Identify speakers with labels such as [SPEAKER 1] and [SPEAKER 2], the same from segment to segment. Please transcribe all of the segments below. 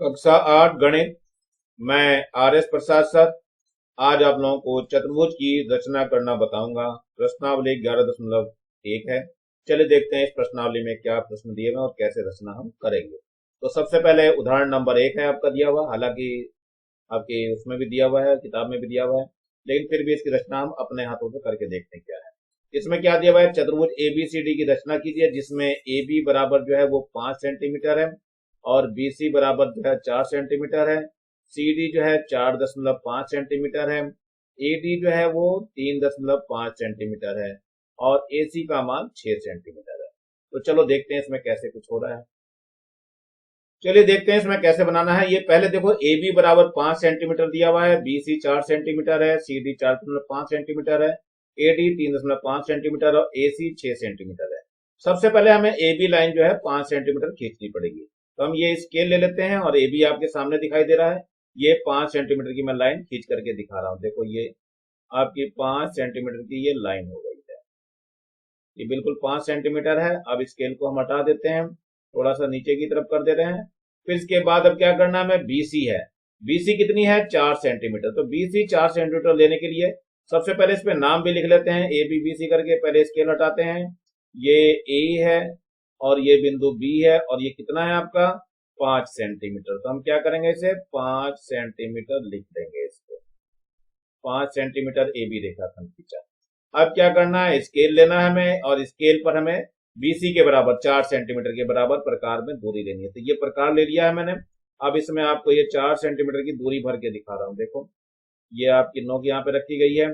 [SPEAKER 1] कक्षा 8 गणित। मैं आर एस प्रसाद सर। आज आप लोगों को चतुर्भुज की रचना करना बताऊंगा। प्रश्नावली 11.1 है। चलिए देखते हैं इस प्रश्नावली में क्या प्रश्न दिए हुए हैं और कैसे रचना हम करेंगे। तो सबसे पहले उदाहरण नंबर 1 है आपका दिया हुआ, हालांकि आपके उसमें भी दिया हुआ है, किताब में भी दिया हुआ है, लेकिन फिर भी इसकी रचना हम अपने हाथों से करके देखते हैं क्या है। इसमें क्या दिया हुआ है, चतुर्भुज एबीसीडी की रचना कीजिए, जिसमें ए बी बराबर जो है वो 5 सेंटीमीटर है और बी सी बराबर जो है 4 सेंटीमीटर है, सी डी जो है 4.5 सेंटीमीटर है, ए डी जो है वो 3.5 सेंटीमीटर है और ए सी का मान 6 सेंटीमीटर है। तो चलो देखते हैं इसमें कैसे कुछ हो रहा है। चलिए देखते हैं इसमें कैसे बनाना है। ये पहले देखो, ए बी बराबर 5 सेंटीमीटर दिया हुआ है, बी सी 4 सेंटीमीटर है, सी डी 4.5 सेंटीमीटर है, ए डी 3.5 सेंटीमीटर और ए सी 6 सेंटीमीटर है। सबसे पहले हमें ए बी लाइन जो है 5 सेंटीमीटर खींचनी पड़ेगी। तो हम ये स्केल ले लेते हैं और ए बी आपके सामने दिखाई दे रहा है। ये 5 सेंटीमीटर की मैं लाइन खींच करके दिखा रहा हूँ। देखो ये आपकी 5 सेंटीमीटर की ये लाइन हो गई है। ये बिल्कुल 5 सेंटीमीटर है। अब स्केल को हम हटा देते हैं, थोड़ा सा नीचे की तरफ कर दे रहे हैं। फिर इसके बाद अब क्या करना है, हमें बीसी है। बीसी कितनी है, 4 सेंटीमीटर। तो बीसी 4 सेंटीमीटर लेने के लिए सबसे पहले इस पे नाम भी लिख लेते हैं, ए बी बी सी करके। पहले स्केल हटाते हैं, ये ए है और ये बिंदु बी है और ये कितना है आपका 5 सेंटीमीटर। तो हम क्या करेंगे, इसे 5 सेंटीमीटर लिख देंगे इसको। 5 सेंटीमीटर ए बी रेखाखंड खींचा। अब क्या करना है, स्केल लेना है हमें और स्केल पर हमें बीसी के बराबर 4 सेंटीमीटर के बराबर प्रकार में दूरी लेनी है। तो ये प्रकार ले लिया है मैंने। अब इसमें आपको ये 4 सेंटीमीटर की दूरी भर के दिखा रहा हूं। देखो ये आपकी नोक यहाँ पे रखी गई है।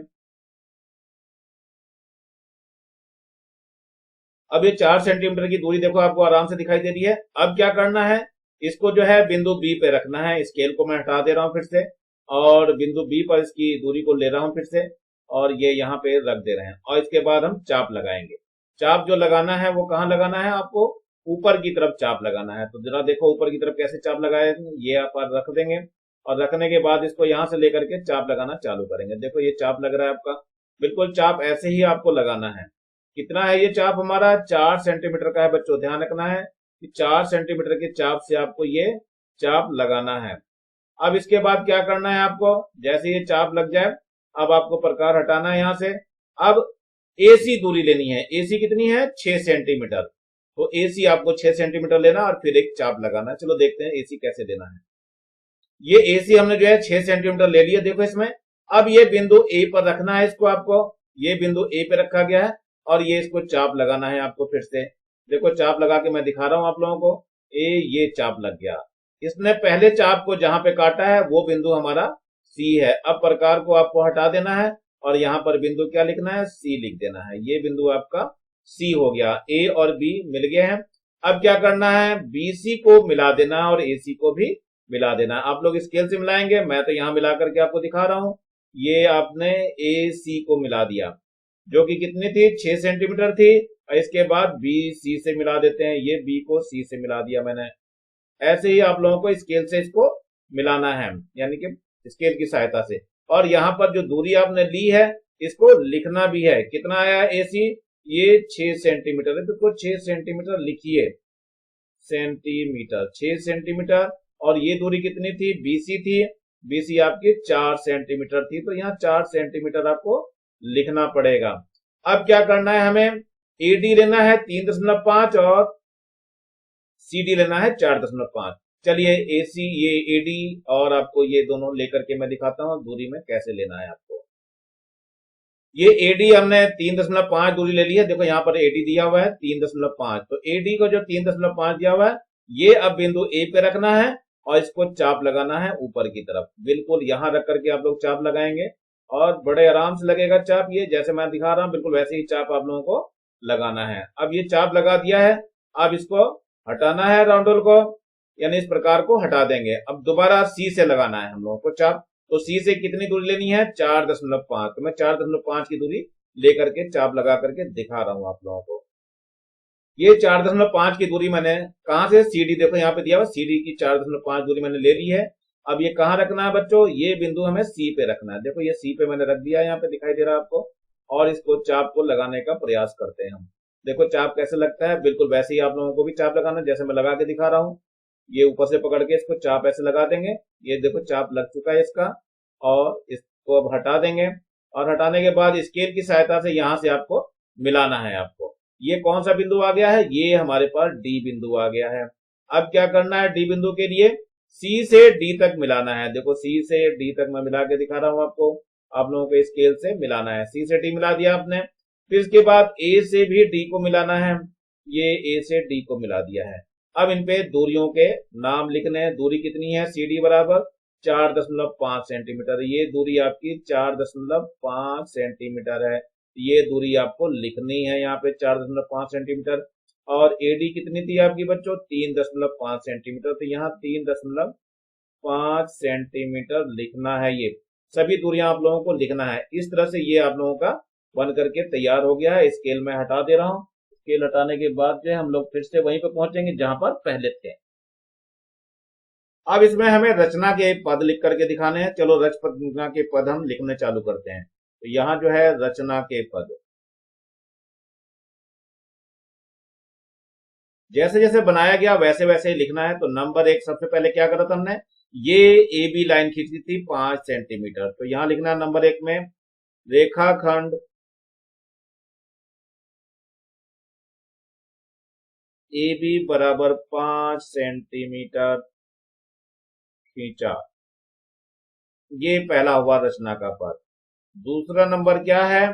[SPEAKER 1] अब ये 4 सेंटीमीटर की दूरी देखो आपको आराम से दिखाई दे रही है। अब क्या करना है, इसको जो है बिंदु बी पे रखना है। स्केल को मैं हटा दे रहा हूं फिर से और बिंदु बी पर इसकी दूरी को ले रहा हूं फिर से और ये यहाँ पे रख दे रहे हैं और इसके बाद हम चाप लगाएंगे। चाप जो लगाना है वो कहाँ लगाना है, आपको ऊपर की तरफ चाप लगाना है। तो जरा देखो ऊपर की तरफ कैसे चाप लगाए, ये आप रख देंगे और रखने के बाद इसको यहां से लेकर के चाप लगाना चालू करेंगे। देखो ये चाप लग रहा है आपका, बिल्कुल चाप ऐसे ही आपको लगाना है। कितना है ये चाप हमारा, 4 सेंटीमीटर का है बच्चों। ध्यान रखना है कि 4 सेंटीमीटर के चाप से आपको ये चाप लगाना है। अब इसके बाद क्या करना है आपको, जैसे ये चाप लग जाए अब आपको प्रकार हटाना है यहां से। अब एसी दूरी लेनी है। एसी कितनी है, 6 सेंटीमीटर। तो एसी आपको 6 सेंटीमीटर लेना और फिर एक चाप लगाना है। चलो देखते हैं एसी कैसे लेना है। ये एसी हमने जो है 6 सेंटीमीटर ले लिया। देखो इसमें अब ये बिंदु ए पर रखना है इसको आपको। ये बिंदु ए पे रखा गया है और ये इसको चाप लगाना है आपको फिर से। देखो चाप लगा के मैं दिखा रहा हूं आप लोगों को। ये चाप लग गया। इसने पहले चाप को जहां पे काटा है वो बिंदु हमारा सी है। अब प्रकार को आपको हटा देना है और यहां पर बिंदु क्या लिखना है, सी लिख देना है। ये बिंदु आपका सी हो गया। ए और बी मिल गए हैं। अब क्या करना है, बीसी को मिला देना और एसी को भी मिला देना। आप लोग स्केल से मिलाएंगे, मैं तो यहां मिला करके आपको दिखा रहा हूं। ये आपने ए सी को मिला दिया, जो कि कितनी थी, 6 सेंटीमीटर थी। और इसके बाद बी सी से मिला देते हैं, ये बी को सी से मिला दिया मैंने। ऐसे ही आप लोगों को स्केल से इसको मिलाना है, यानी कि स्केल की सहायता से। और यहाँ पर जो दूरी आपने ली है इसको लिखना भी है। कितना आया ए सी, ये 6 सेंटीमीटर है। तो 6 सेंटीमीटर लिखिए, सेंटीमीटर 6 सेंटीमीटर। और ये दूरी कितनी थी, बीसी थी। बीसी आपकी 4 सेंटीमीटर थी, तो यहाँ 4 सेंटीमीटर आपको लिखना पड़ेगा। अब क्या करना है, हमें एडी लेना है 3.5 और सीडी लेना है 4.5। चलिए एसी ये एडी और आपको ये दोनों लेकर के मैं दिखाता हूं दूरी में कैसे लेना है आपको। ये एडी हमने 3.5 दूरी ले ली है। देखो यहाँ पर एडी दिया हुआ है 3.5। तो एडी को जो 3.5 दिया हुआ है ये अब बिंदु ए पे रखना है और इसको चाप लगाना है ऊपर की तरफ। बिल्कुल यहां रख करके आप लोग चाप लगाएंगे और बड़े आराम से लगेगा चाप। ये जैसे मैं दिखा रहा हूं बिल्कुल वैसे ही चाप आप लोगों को लगाना है। अब ये चाप लगा दिया है, अब इसको हटाना है राउंडल को, यानी इस प्रकार को हटा देंगे। अब दोबारा सी से लगाना है हम लोगों को चाप। तो सी से कितनी दूरी लेनी है, 4.5। तो मैं 4.5 की दूरी लेकर के चाप लगा करके दिखा रहा हूं आप लोगों को। ये 4.5 की दूरी मैंने कहां से, सीडी देखो यहाँ पे दिया हुआ, सीडी की 4.5 दूरी मैंने ले ली है। अब ये कहां रखना है बच्चों, ये बिंदु हमें सी पे रखना है। देखो ये सी पे मैंने रख दिया है, यहाँ पे दिखाई दे रहा है आपको। और इसको चाप को लगाने का प्रयास करते हैं हम। देखो चाप कैसे लगता है, बिल्कुल वैसे ही आप लोगों को भी चाप लगाना जैसे मैं लगा के दिखा रहा हूं। ये ऊपर से पकड़ के इसको चाप ऐसे लगा देंगे। ये देखो चाप लग चुका है इसका, और इसको अब हटा देंगे। और हटाने के बाद स्केल की सहायता से यहां से आपको मिलाना है। आपको ये कौन सा बिंदु आ गया है, ये हमारे पास डी बिंदु आ गया है। अब क्या करना है, डी बिंदु के लिए सी से डी तक मिलाना है। देखो सी से डी तक मैं मिला के दिखा रहा हूं आपको, आप लोगों को स्केल से मिलाना है। सी से डी मिला दिया आपने, फिर इसके बाद ए से भी डी को मिलाना है। ये ए से डी को मिला दिया है। अब इन पे दूरियों के नाम लिखने हैं। दूरी कितनी है, सी डी बराबर 4.5 सेंटीमीटर। ये दूरी आपकी 4.5 सेंटीमीटर है। ये दूरी आपको लिखनी है यहाँ पे 4.5 सेंटीमीटर। और एडी कितनी थी आपकी बच्चों, 3.5 सेंटीमीटर। तो यहाँ 3.5 सेंटीमीटर लिखना है। ये सभी दूरियां आप लोगों को लिखना है। इस तरह से ये आप लोगों का बन करके तैयार हो गया है। स्केल में हटा दे रहा हूं। स्केल हटाने के बाद जो है हम लोग फिर से वहीं पे पहुंचेंगे जहां पर पहले थे। अब इसमें हमें रचना के पद लिख करके दिखाने हैं। चलो रचना के पद हम लिखने चालू करते हैं। तो यहाँ जो है रचना के पद, जैसे जैसे बनाया गया वैसे वैसे ही लिखना है। तो नंबर 1 सबसे पहले क्या करा था हमने, ये ए बी लाइन खींची थी 5 सेंटीमीटर। तो यहां लिखना है नंबर 1 में रेखाखंड ए बी बराबर 5 सेंटीमीटर खींचा। ये पहला हुआ रचना का पद। दूसरा नंबर क्या है,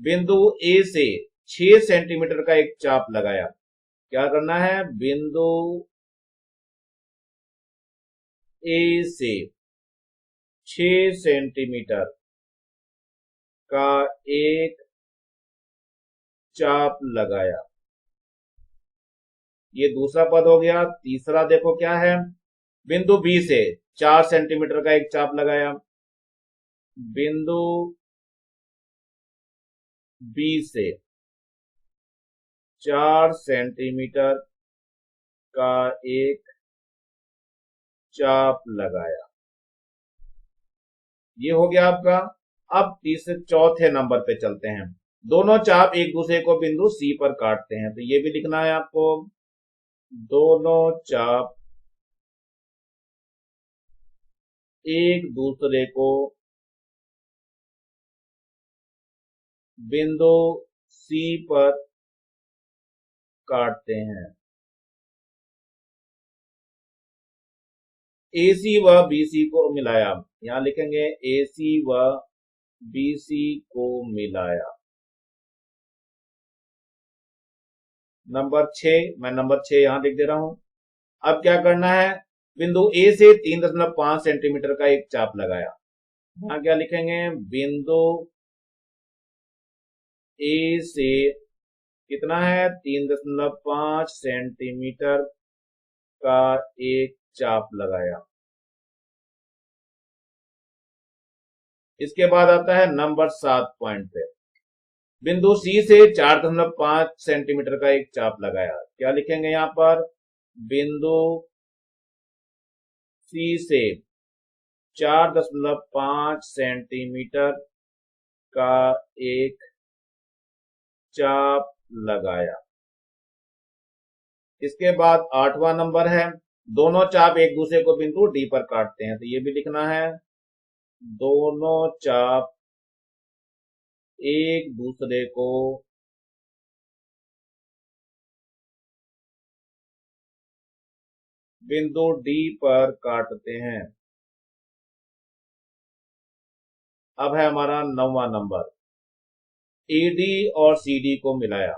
[SPEAKER 1] बिंदु ए से 6 सेंटीमीटर का एक चाप लगाया। क्या करना है, बिंदु ए से 6 सेंटीमीटर का एक चाप लगाया। ये दूसरा पद हो गया। तीसरा देखो क्या है, बिंदु बी से 4 सेंटीमीटर का एक चाप लगाया। बिंदु बी से 4 सेंटीमीटर का एक चाप लगाया। ये हो गया आपका। अब तीसरे चौथे नंबर पे चलते हैं। दोनों चाप एक दूसरे को बिंदु सी पर काटते हैं। तो ये भी लिखना है आपको, दोनों चाप एक दूसरे को बिंदु सी पर काटते हैं। AC व BC को मिलाया। यहां लिखेंगे AC व BC को मिलाया। नंबर 6, मैं नंबर 6 यहां लिख दे रहा हूं। अब क्या करना है, बिंदु A से 3.5 सेंटीमीटर का एक चाप लगाया। यहां क्या लिखेंगे, बिंदु A से कितना है, 3.5 सेंटीमीटर का एक चाप लगाया। इसके बाद आता है नंबर 7 पॉइंट पे, बिंदु सी से 4.5 सेंटीमीटर का एक चाप लगाया। क्या लिखेंगे यहां पर, बिंदु सी से 4.5 सेंटीमीटर का एक चाप लगाया। इसके बाद 8वां नंबर है, दोनों चाप एक दूसरे को बिंदु डी पर काटते हैं। तो ये भी लिखना है, दोनों चाप एक दूसरे को बिंदु डी पर काटते हैं। अब है हमारा 9वां नंबर, AD और CD को मिलाया।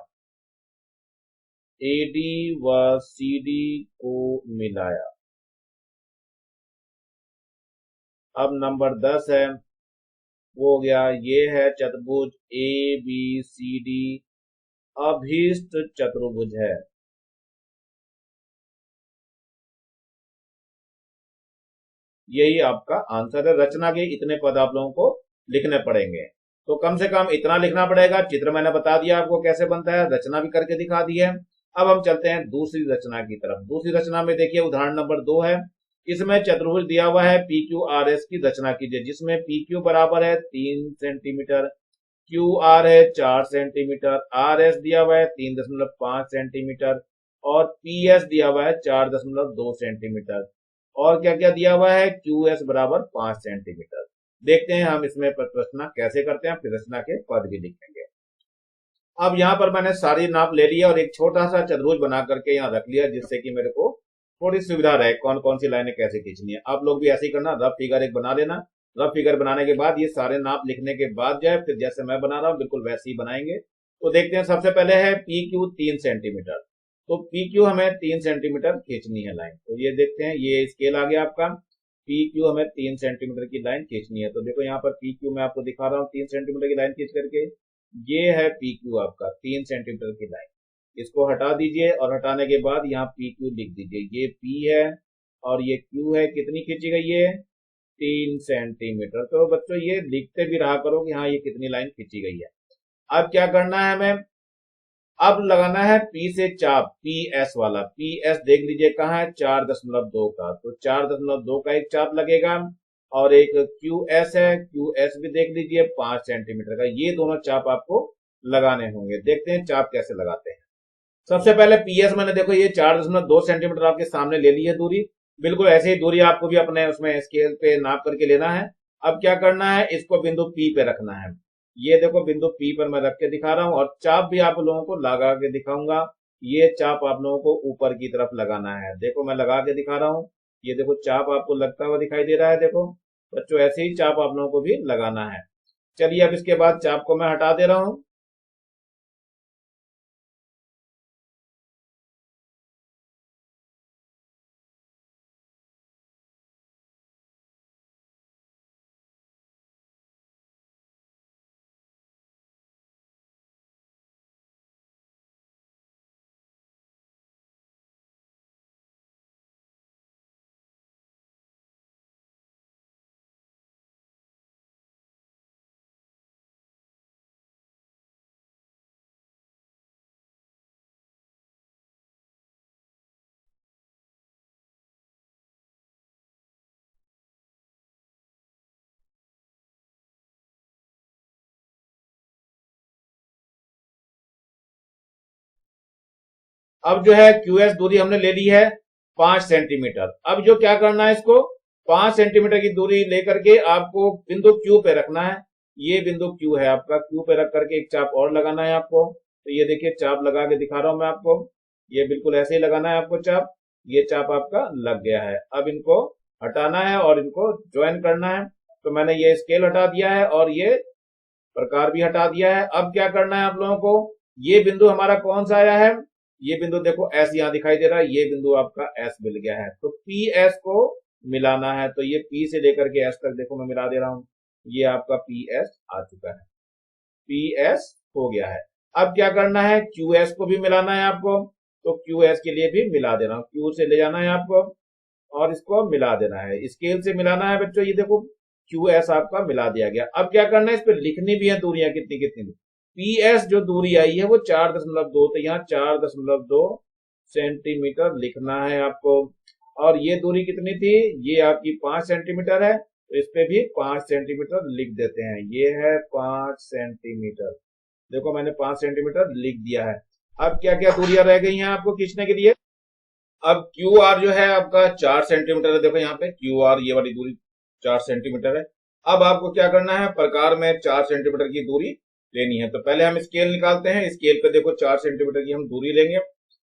[SPEAKER 1] AD व CD को मिलाया। अब नंबर 10 है, वो हो गया, ये है चतुर्भुज ABCD, अभीष्ट चतुर्भुज है। यही आपका आंसर है। रचना के इतने पद आप लोगों को लिखने पड़ेंगे। तो कम से कम इतना लिखना पड़ेगा। चित्र मैंने बता दिया आपको कैसे बनता है, रचना भी करके दिखा दी है। अब हम चलते हैं दूसरी रचना की तरफ। दूसरी रचना में देखिए उदाहरण नंबर 2 है। इसमें चतुर्भुज दिया हुआ है PQRS की रचना कीजिए, जिसमें PQ बराबर है 3 सेंटीमीटर, QR है 4 सेंटीमीटर, RS दिया हुआ है 3.5 सेंटीमीटर, और पी एस दिया हुआ है 4.2 सेंटीमीटर, और क्या क्या दिया हुआ है, क्यू एस बराबर 5 सेंटीमीटर। देखते हैं हम इसमें प्रश्न कैसे करते हैं, फिर रचना के पद भी लिखेंगे। अब यहाँ पर मैंने सारी नाप ले लिया और एक छोटा सा चतुर्भुज बना करके यहाँ रख लिया, जिससे कि मेरे को थोड़ी सुविधा रहे कौन कौन सी लाइनें कैसे खींचनी है। आप लोग भी ऐसे ही करना, रफ फिगर एक बना लेना। रफ फिगर बनाने के बाद ये सारे नाप लिखने के बाद जो है फिर जैसे मैं बना रहा हूँ बिल्कुल वैसे ही बनाएंगे। तो देखते हैं, सबसे पहले है पी क्यू 3 सेंटीमीटर। तो पी क्यू हमें 3 सेंटीमीटर खींचनी है लाइन। तो ये देखते हैं, ये स्केल आ गया आपका। पी क्यू हमें 3 सेंटीमीटर की लाइन खींचनी है। तो देखो यहाँ पर पी क्यू मैं आपको दिखा रहा हूँ 3 सेंटीमीटर की लाइन खींच करके। ये है पी क्यू आपका 3 सेंटीमीटर की लाइन। इसको हटा दीजिए और हटाने के बाद यहाँ पी क्यू लिख दीजिए। ये पी है और ये क्यू है, कितनी खींची गई है, 3 सेंटीमीटर। तो बच्चों ये लिखते भी रहा करो कि हाँ ये कितनी लाइन खींची गई है। अब क्या करना है हमें, अब लगाना है पी से चाप, पी एस वाला। पी एस देख लीजिए कहाँ है, 4.2 का। तो 4.2 का एक चाप लगेगा और एक क्यू एस है, क्यू एस भी देख लीजिए 5 सेंटीमीटर का। ये दोनों चाप आपको लगाने होंगे। देखते हैं चाप कैसे लगाते हैं। सबसे पहले पी एस मैंने देखो ये 4.2 सेंटीमीटर आपके सामने ले ली है दूरी। बिल्कुल ऐसे ही दूरी आपको भी अपने उसमें स्केल पे नाप करके लेना है। अब क्या करना है, इसको बिंदु पी पे रखना है। ये देखो बिंदु पी पर मैं रख के दिखा रहा हूं और चाप भी आप लोगों को लगा के दिखाऊंगा। ये चाप आप लोगों को ऊपर की तरफ लगाना है। देखो मैं लगा के दिखा रहा हूं, ये देखो चाप आपको लगता हुआ दिखाई दे रहा है। देखो बच्चों ऐसे ही चाप आप लोगों को भी लगाना है। चलिए अब इसके बाद चाप को मैं हटा दे रहा हूं। अब जो है क्यूएस दूरी हमने ले ली है 5 सेंटीमीटर। अब जो क्या करना है, इसको 5 सेंटीमीटर की दूरी लेकर के आपको बिंदु क्यू पे रखना है। ये बिंदु क्यू है आपका, क्यू पे रख करके एक चाप और लगाना है आपको। तो ये देखिए चाप लगा के दिखा रहा हूं मैं आपको। ये बिल्कुल ऐसे ही लगाना है आपको चाप। ये चाप आपका लग गया है। अब इनको हटाना है और इनको ज्वाइन करना है। तो मैंने ये स्केल हटा दिया है और ये प्रकार भी हटा दिया है। अब क्या करना है आप लोगों को, ये बिंदु हमारा कौन सा आया है, ये बिंदु देखो एस यहाँ दिखाई दे रहा है, ये बिंदु आपका एस मिल गया है। तो पी एस को मिलाना है। तो ये पी से लेकर के एस तक देखो मैं मिला दे रहा हूं। ये आपका पी एस आ चुका है, पी एस हो गया है। अब क्या करना है, क्यू एस को भी मिलाना है आपको। तो क्यू एस के लिए भी मिला दे रहा हूं, क्यू से ले जाना है आपको और इसको मिला देना है। स्केल से मिलाना है बच्चों। ये देखो क्यू एस आपका मिला दिया गया। अब क्या करना है, इस पर लिखनी भी है दूरियां कितनी कितनी। पी एस जो दूरी आई है वो 4.2, तो यहाँ 4.2 सेंटीमीटर लिखना है आपको। और ये दूरी कितनी थी, ये आपकी 5 सेंटीमीटर है। तो इस पे भी 5 सेंटीमीटर लिख देते हैं। ये है 5 सेंटीमीटर। देखो मैंने 5 सेंटीमीटर लिख दिया है। अब क्या क्या दूरियां रह गई हैं आपको खींचने के लिए। अब क्यू आर जो है आपका 4 सेंटीमीटर है। देखो यहाँ पे क्यू आर ये वाली दूरी 4 सेंटीमीटर है। अब आपको क्या करना है, प्रकार में 4 सेंटीमीटर की दूरी लेनी है। तो पहले हम स्केल निकालते हैं। स्केल पे देखो 4 सेंटीमीटर की हम दूरी लेंगे।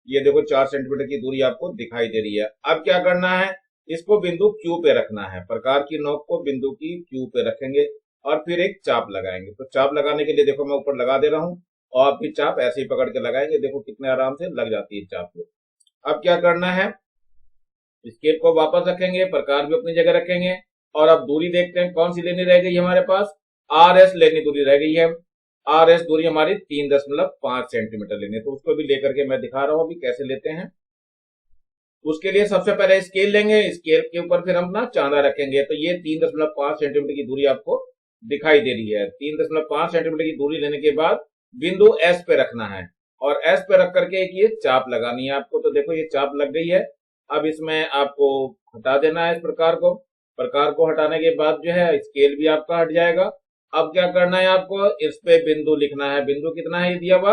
[SPEAKER 1] ये देखो 4 सेंटीमीटर की दूरी आपको दिखाई दे रही है। अब क्या करना है, इसको बिंदु क्यू पे रखना है। प्रकार की नोक को बिंदु की क्यू पे रखेंगे और फिर एक चाप लगाएंगे। तो चाप लगाने के लिए देखो मैं ऊपर लगा दे रहा हूं और आप भी चाप ऐसे ही पकड़ के लगाएंगे। देखो कितने आराम से लग जाती है चाप को। अब क्या करना है, स्केल को वापस रखेंगे, प्रकार भी अपनी जगह रखेंगे और अब दूरी देखते हैं कौन सी लेनी रह गई हमारे पास। आर एस लेनी दूरी रह गई है। आर एस दूरी हमारी 3.5 सेंटीमीटर लेनी है। तो उसको भी लेकर के मैं दिखा रहा हूं अभी कैसे लेते हैं। उसके लिए सबसे पहले स्केल लेंगे, स्केल के ऊपर फिर हम ना चांदा रखेंगे। तो ये 3.5 सेंटीमीटर की दूरी आपको दिखाई दे रही है। 3.5 सेंटीमीटर की दूरी लेने के बाद बिंदु एस पे रखना है और एस पे रख करके एक ये चाप लगानी है आपको। तो देखो ये चाप लग गई है। अब इसमें आपको हटा देना है इस प्रकार को। प्रकार को हटाने के बाद जो है स्केल भी आपका हट जाएगा। अब क्या करना है, आपको इस पे बिंदु लिखना है। बिंदु कितना है ये दिया हुआ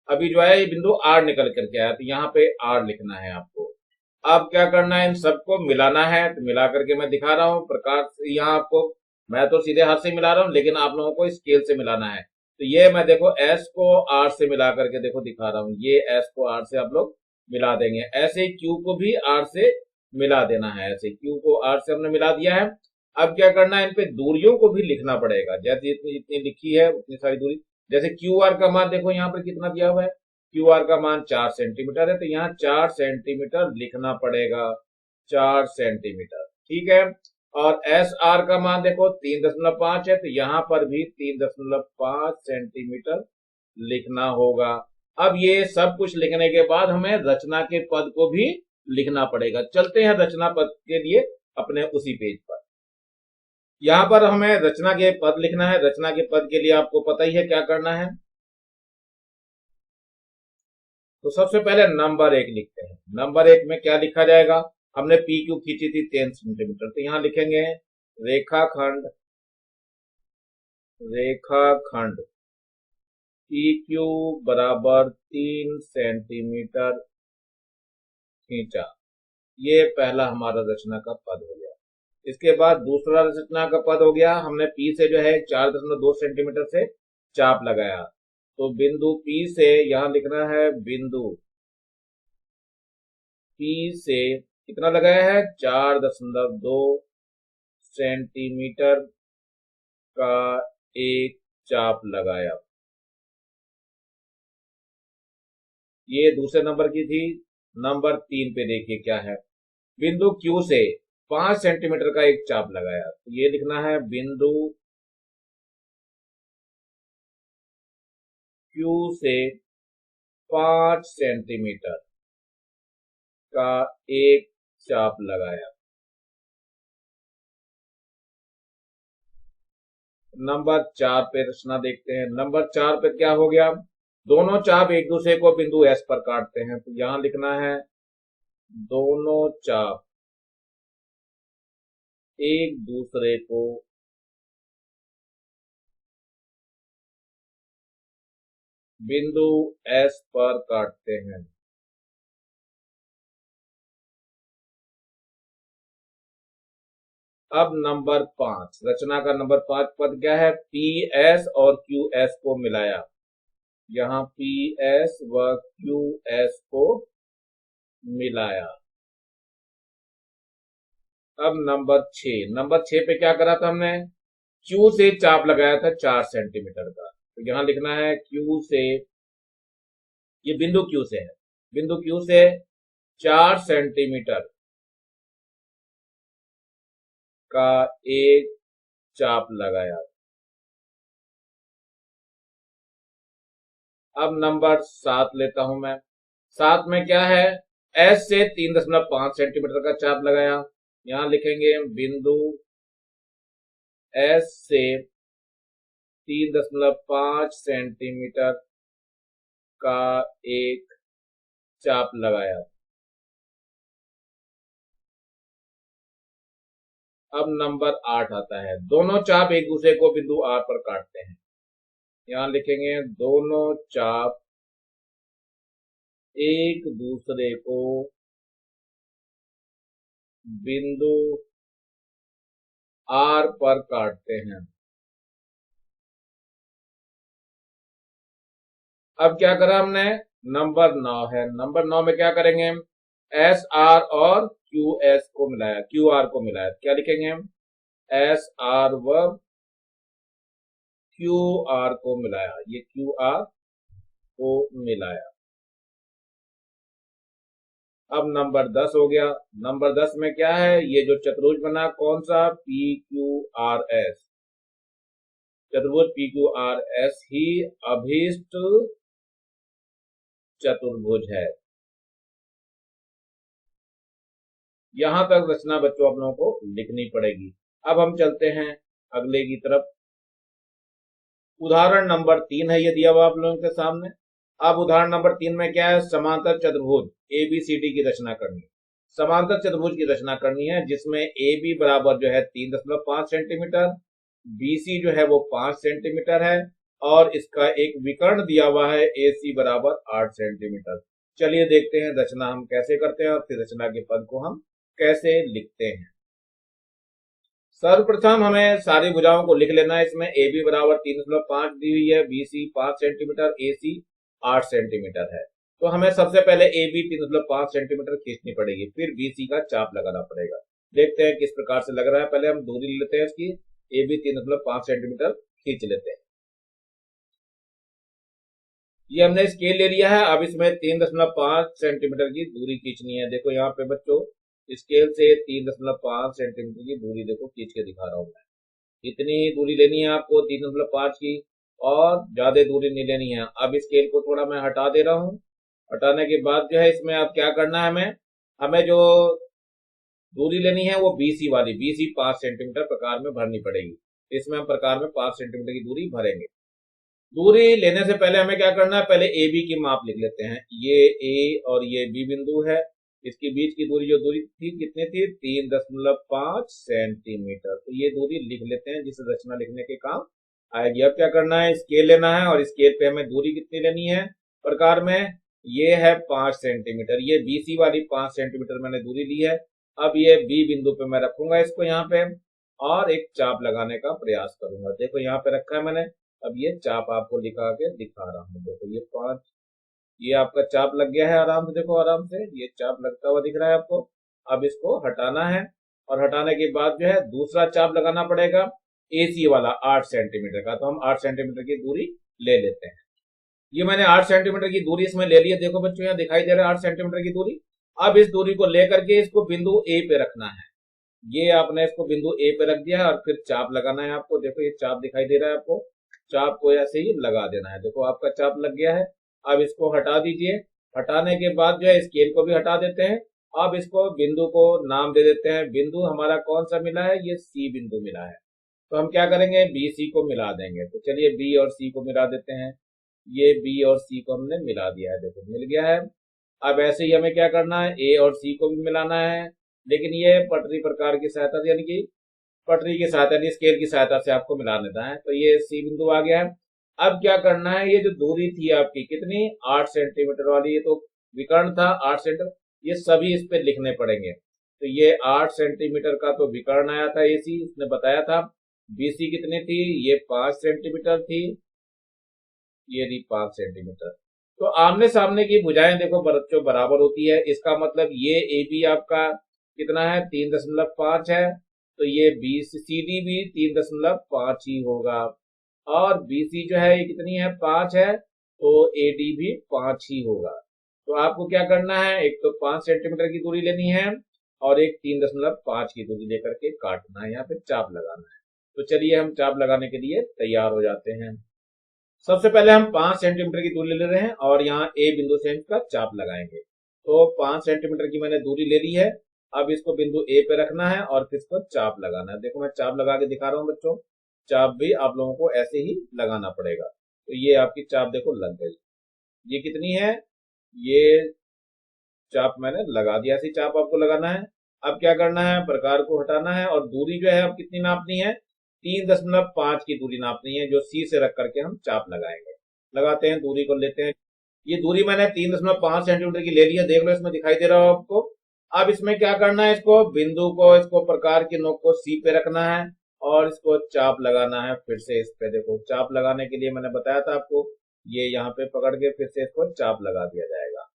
[SPEAKER 1] अभी जो है ये बिंदु आर निकल करके आया, तो यहाँ पे आर लिखना है आपको। अब क्या करना है, इन सबको मिलाना है। तो मिला करके मैं दिखा रहा हूँ प्रकार से, यहाँ आपको, मैं तो सीधे हाथ से मिला रहा हूँ, लेकिन आप लोगों को स्केल से मिलाना है। तो ये मैं देखो एस को आर से मिला करके देखो दिखा रहा हूँ, ये एस को आर से आप लोग मिला देंगे। ऐसे ही क्यू को भी आर से मिला देना है, ऐसे क्यू को आर से हमने मिला दिया है। अब क्या करना है, इन पे दूरियों को भी लिखना पड़ेगा, जैसे इतनी इतनी लिखी है उतनी सारी दूरी। जैसे क्यू आर का मान देखो यहाँ पर कितना दिया हुआ है, क्यू आर का मान 4 सेंटीमीटर है, तो यहाँ 4 सेंटीमीटर लिखना पड़ेगा, 4 सेंटीमीटर, ठीक है। और एस आर का मान देखो 3.5 है, तो यहाँ पर भी 3.5 सेंटीमीटर लिखना होगा। अब ये सब कुछ लिखने के बाद हमें रचना के पद को भी लिखना पड़ेगा। चलते हैं रचना पद के लिए अपने उसी पेज पर। यहाँ पर हमें रचना के पद लिखना है। रचना के पद के लिए आपको पता ही है क्या करना है। तो सबसे पहले नंबर 1 लिखते हैं। नंबर 1 में क्या लिखा जाएगा, हमने पी क्यू खींची थी 10 सेंटीमीटर, तो यहां लिखेंगे रेखाखंड, रेखाखंड पी क्यू बराबर 3 सेंटीमीटर खींचा। ये पहला हमारा रचना का पद हो गया। इसके बाद दूसरा रचना का पद हो गया, हमने पी से जो है 4.2 सेंटीमीटर से चाप लगाया। तो बिंदु P से यहां लिखना है, बिंदु P से कितना लगाया है, 4.2 सेंटीमीटर का एक चाप लगाया। ये दूसरे नंबर की थी। नंबर 3 पे देखिए क्या है, बिंदु Q से 5 सेंटीमीटर का एक चाप लगाया। तो ये लिखना है, बिंदु Q से 5 सेंटीमीटर का एक चाप लगाया। नंबर 4 पे रचना देखते हैं। नंबर 4 पे क्या हो गया, दोनों चाप एक दूसरे को बिंदु S पर काटते हैं। तो यहां लिखना है, दोनों चाप एक दूसरे को बिंदु S पर काटते हैं। अब नंबर 5, रचना का नंबर 5 पद क्या है, पी एस और क्यू एस को मिलाया। यहां पी एस व क्यू एस को मिलाया। अब नंबर 6, नंबर 6 पे क्या करा था हमने, क्यू से चाप लगाया था 4 सेंटीमीटर का। तो यहां लिखना है, क्यू से, ये बिंदु क्यू से है, बिंदु क्यू से 4 सेंटीमीटर का एक चाप लगाया। अब नंबर 7 लेता हूं मैं। 7 में क्या है, एस से 3.5 सेंटीमीटर का चाप लगाया। यहां लिखेंगे, बिंदु एस से 3.5 सेंटीमीटर का एक चाप लगाया। अब नंबर 8 आता है, दोनों चाप एक दूसरे को बिंदु आर पर काटते हैं। यहां लिखेंगे, दोनों चाप एक दूसरे को बिंदु आर पर काटते हैं। अब क्या करा हमने, नंबर 9 है। नंबर 9 में क्या करेंगे, एस आर और क्यू एस को मिलाया, क्यू आर को मिलाया। क्या लिखेंगे हम, एस आर व क्यू आर को मिलाया, ये क्यू आर को मिलाया। अब नंबर 10 हो गया। नंबर 10 में क्या है, ये जो चतुर्भुज बना कौन सा, पी क्यू आर एस, चतुर्भुज पी क्यू आर एस ही अभीष्ट चतुर्भुज है। यहां तक रचना बच्चों आप लोगों को लिखनी पड़ेगी। अब हम चलते हैं अगले की तरफ। उदाहरण नंबर 3 है, ये दिया हुआ आप लोगों के सामने। अब उदाहरण नंबर 3 में क्या है, समांतर चतुर्भुज एबीसीडी की रचना करनी। समांतर चतुर्भुज की रचना करनी है, जिसमें ए बी बराबर जो है 3.5 सेंटीमीटर, बीसी जो है वो 5 सेंटीमीटर है, और इसका एक विकर्ण दिया हुआ है AC बराबर 8 सेंटीमीटर। चलिए देखते हैं रचना हम कैसे करते हैं और फिर रचना के पद को हम कैसे लिखते हैं। सर्वप्रथम हमें सारी भुजाओं को लिख लेना है। इसमें AB बराबर 3.5 दी हुई है, BC 5 सेंटीमीटर, AC 8 सेंटीमीटर है। तो हमें सबसे पहले AB 3.5 सेंटीमीटर खींचनी पड़ेगी, फिर BC का चाप लगाना पड़ेगा। देखते हैं किस प्रकार से लग रहा है। पहले हम दूरी ले लेते हैं इसकी, AB 3.5 सेंटीमीटर खींच लेते हैं। ये हमने स्केल ले लिया है। अब इसमें 3.5 सेंटीमीटर की दूरी खींचनी है। देखो यहाँ पे बच्चों, स्केल से 3.5 सेंटीमीटर की दूरी देखो खींच के दिखा रहा हूं मैं। इतनी दूरी लेनी है आपको 3.5 की, और ज्यादा दूरी नहीं लेनी है। अब स्केल को थोड़ा मैं हटा दे रहा हूं। हटाने के बाद जो है इसमें अब क्या करना है, हमें हमें जो दूरी लेनी है वो BC वाली, BC 5 सेंटीमीटर प्रकार में भरनी पड़ेगी। इसमें हम प्रकार में 5 सेंटीमीटर की दूरी भरेंगे। दूरी लेने से पहले हमें क्या करना है, पहले AB की माप लिख लेते हैं। ये A और ये B बिंदु है। इसके बीच की दूरी जो दूरी थी कितनी थी, 3.5 सेंटीमीटर। तो ये दूरी लिख लेते हैं, जिसे रचना लिखने के काम आएगी। अब क्या करना है, स्केल लेना है और स्केल पे हमें दूरी कितनी लेनी है प्रकार में, ये है 5 सेंटीमीटर। ये BC वाली 5 सेंटीमीटर मैंने दूरी ली है। अब ये B बिंदु पे मैं रखूंगा इसको यहाँ पे, और एक चाप लगाने का प्रयास करूंगा। देखो यहाँ पे रखा है मैंने। अब ये चाप आपको लिखा के दिखा रहा हूँ। देखो ये 5, ये आपका चाप लग गया है आराम से। देखो आराम से ये चाप लगता हुआ दिख रहा है आपको। अब इसको हटाना है, और हटाने के बाद जो है दूसरा चाप लगाना पड़ेगा AC वाला 8 सेंटीमीटर का। तो हम 8 सेंटीमीटर की दूरी ले लेते हैं। ये मैंने 8 सेंटीमीटर की दूरी इसमें ले ली है। देखो बच्चों यहाँ दिखाई दे रहा है 8 सेंटीमीटर की दूरी। अब इस दूरी को लेकर के इसको बिंदु A पे रखना है। ये आपने इसको बिंदु A पे रख दिया है, और फिर चाप लगाना है आपको। देखो ये चाप दिखाई दे रहा है आपको, चाप को ऐसे ही लगा देना है। देखो आपका चाप लग गया है। अब इसको हटा दीजिए। हटाने के बाद जो है स्केल को भी हटा देते हैं। अब इसको बिंदु को नाम दे देते हैं। बिंदु हमारा कौन सा मिला है, ये C बिंदु मिला है। तो हम क्या करेंगे, BC को मिला देंगे। तो चलिए B और C को मिला देते हैं। ये B और C को हमने मिला दिया है। देखो मिल गया है। अब ऐसे ही हमें क्या करना है, A और C को भी मिलाना है, लेकिन ये पटरी प्रकार की सहायता से, यानी कि पटरी की सहायता नहीं, स्केल की सहायता से आपको मिला देना है। तो ये C बिंदु आ गया है। अब क्या करना है, ये जो दूरी थी आपकी कितनी, 8 सेंटीमीटर वाली, ये तो विकर्ण था 8 सेंटीमीटर, ये सभी इस पे लिखने पड़ेंगे। तो ये 8 सेंटीमीटर का तो विकर्ण आया था AC, इसने बताया था। BC कितनी थी, ये 5 सेंटीमीटर थी, ये थी 5 सेंटीमीटर। तो आमने सामने की भुजाएं देखो बच्चों बराबर होती है। इसका मतलब ये AB आपका कितना है, 3.5 है। तो ये CD भी 3.5 ही होगा, और BC जो है ये कितनी है, 5 है। तो AD भी 5 ही होगा। तो आपको क्या करना है, एक तो 5 सेंटीमीटर की दूरी लेनी है, और एक 3.5 की दूरी लेकर के काटना है, यहाँ पे चाप लगाना है। तो चलिए हम चाप लगाने के लिए तैयार हो जाते हैं। सबसे पहले हम 5 सेंटीमीटर की दूरी ले रहे हैं, और यहाँ A बिंदु से इसका चाप लगाएंगे। तो 5 सेंटीमीटर की मैंने दूरी ले ली है। अब इसको बिंदु A पे रखना है, और फिर इसको चाप लगाना है। देखो मैं चाप लगा के दिखा रहा हूँ बच्चों। चाप भी आप लोगों को ऐसे ही लगाना पड़ेगा। तो ये आपकी चाप देखो लग गई। ये कितनी है, ये चाप मैंने लगा दिया। ऐसी चाप आपको लगाना है। अब क्या करना है, प्रकार को हटाना है, और दूरी जो है अब कितनी नापनी है, 3.5 की दूरी नापनी है, जो C से रख करके हम चाप लगाएंगे। लगाते हैं, दूरी को लेते हैं। ये दूरी मैंने 3.5 सेंटीमीटर की ले ली है। देख लो इसमें दिखाई दे रहा हो आपको। अब इसमें क्या करना है, इसको बिंदु को, इसको प्रकार की नोक को C पे रखना है, और इसको चाप लगाना है। फिर से इस पे देखो, चाप लगाने के लिए मैंने बताया था आपको, ये यहाँ पे पकड़ के फिर से इसको चाप लगा दिया जाएगा।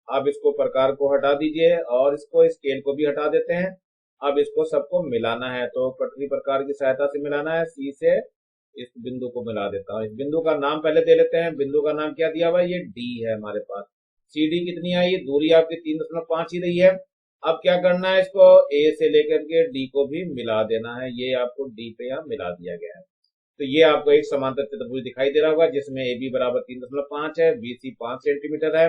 [SPEAKER 1] अब इसको प्रकार को हटा दीजिए, और इसको स्केल को भी हटा देते हैं। अब इसको सबको मिलाना है, तो पटरी प्रकार की सहायता से मिलाना है। C से इस बिंदु को मिला देता हूँ। इस बिंदु का नाम पहले दे लेते हैं। बिंदु का नाम क्या दिया हुआ है, ये D है हमारे पास। CD कितनी आई, दूरी आपकी 3.5 ही रही है। अब क्या करना है, इसको A से लेकर के D को भी मिला देना है। ये आपको D पे यहाँ मिला दिया गया है। तो ये आपको एक समांतर चतुर्भुज दिखाई दे रहा होगा, जिसमें AB बराबर 3.5 है, BC 5 सेंटीमीटर है,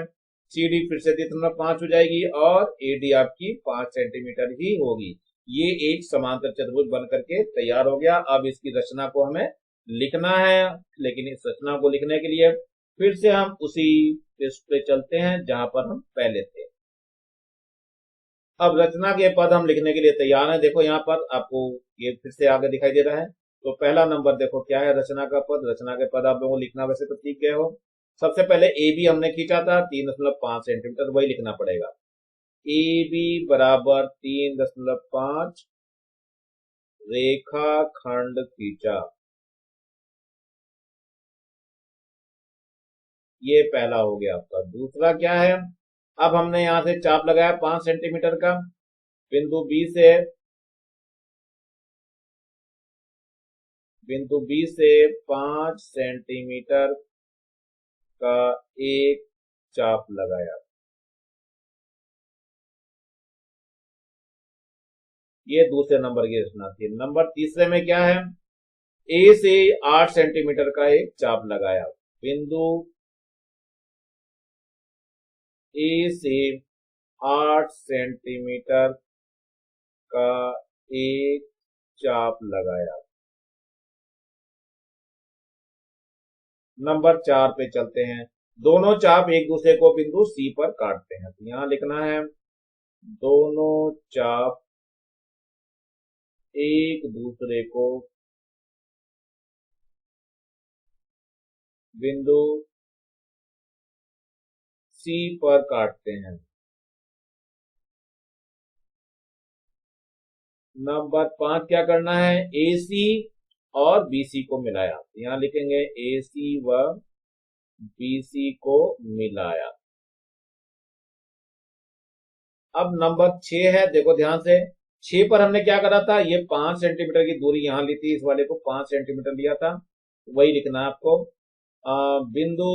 [SPEAKER 1] CD फिर से 3.5 हो जाएगी, और AD आपकी 5 सेंटीमीटर ही होगी। ये एक समांतर चतुर्भुज बन करके तैयार हो गया। अब इसकी रचना को हमें लिखना है, लेकिन इस रचना को लिखने के लिए फिर से हम उसी पृष्ठ पे चलते हैं जहां पर हम पहले थे। अब रचना के पद हम लिखने के लिए तैयार हैं। देखो यहाँ पर आपको ये फिर से आगे दिखाई दे रहा है। तो पहला नंबर देखो क्या है, रचना का पद। रचना के पद आप लोगों को लिखना वैसे तो सीख गए हो। सबसे पहले ए बी हमने खींचा था 3.5 सेंटीमीटर, वही लिखना पड़ेगा। ए बी बराबर 3.5 रेखा खंड खींचा। ये पहला हो गया आपका। दूसरा क्या है, अब हमने यहां से चाप लगाया 5 सेंटीमीटर का। बिंदु बी से 5 सेंटीमीटर का एक चाप लगाया। ये दूसरे नंबर की रचना थी। नंबर तीसरे में क्या है, ए से 8 सेंटीमीटर का एक चाप लगाया। बिंदु ए से 8 सेंटीमीटर का एक चाप लगाया। नंबर 4 पे चलते हैं। दोनों चाप एक दूसरे को बिंदु सी पर काटते हैं, तो यहां लिखना है दोनों चाप एक दूसरे को बिंदु सी पर काटते हैं। नंबर 5 क्या करना है, ए सी और बीसी को मिलाया। यहां लिखेंगे ए सी व बीसी को मिलाया। अब नंबर 6 है, देखो ध्यान से। 6 पर हमने क्या करा था, ये 5 सेंटीमीटर की दूरी यहां ली थी, इस वाले को 5 सेंटीमीटर लिया था, वही लिखना है आपको। बिंदु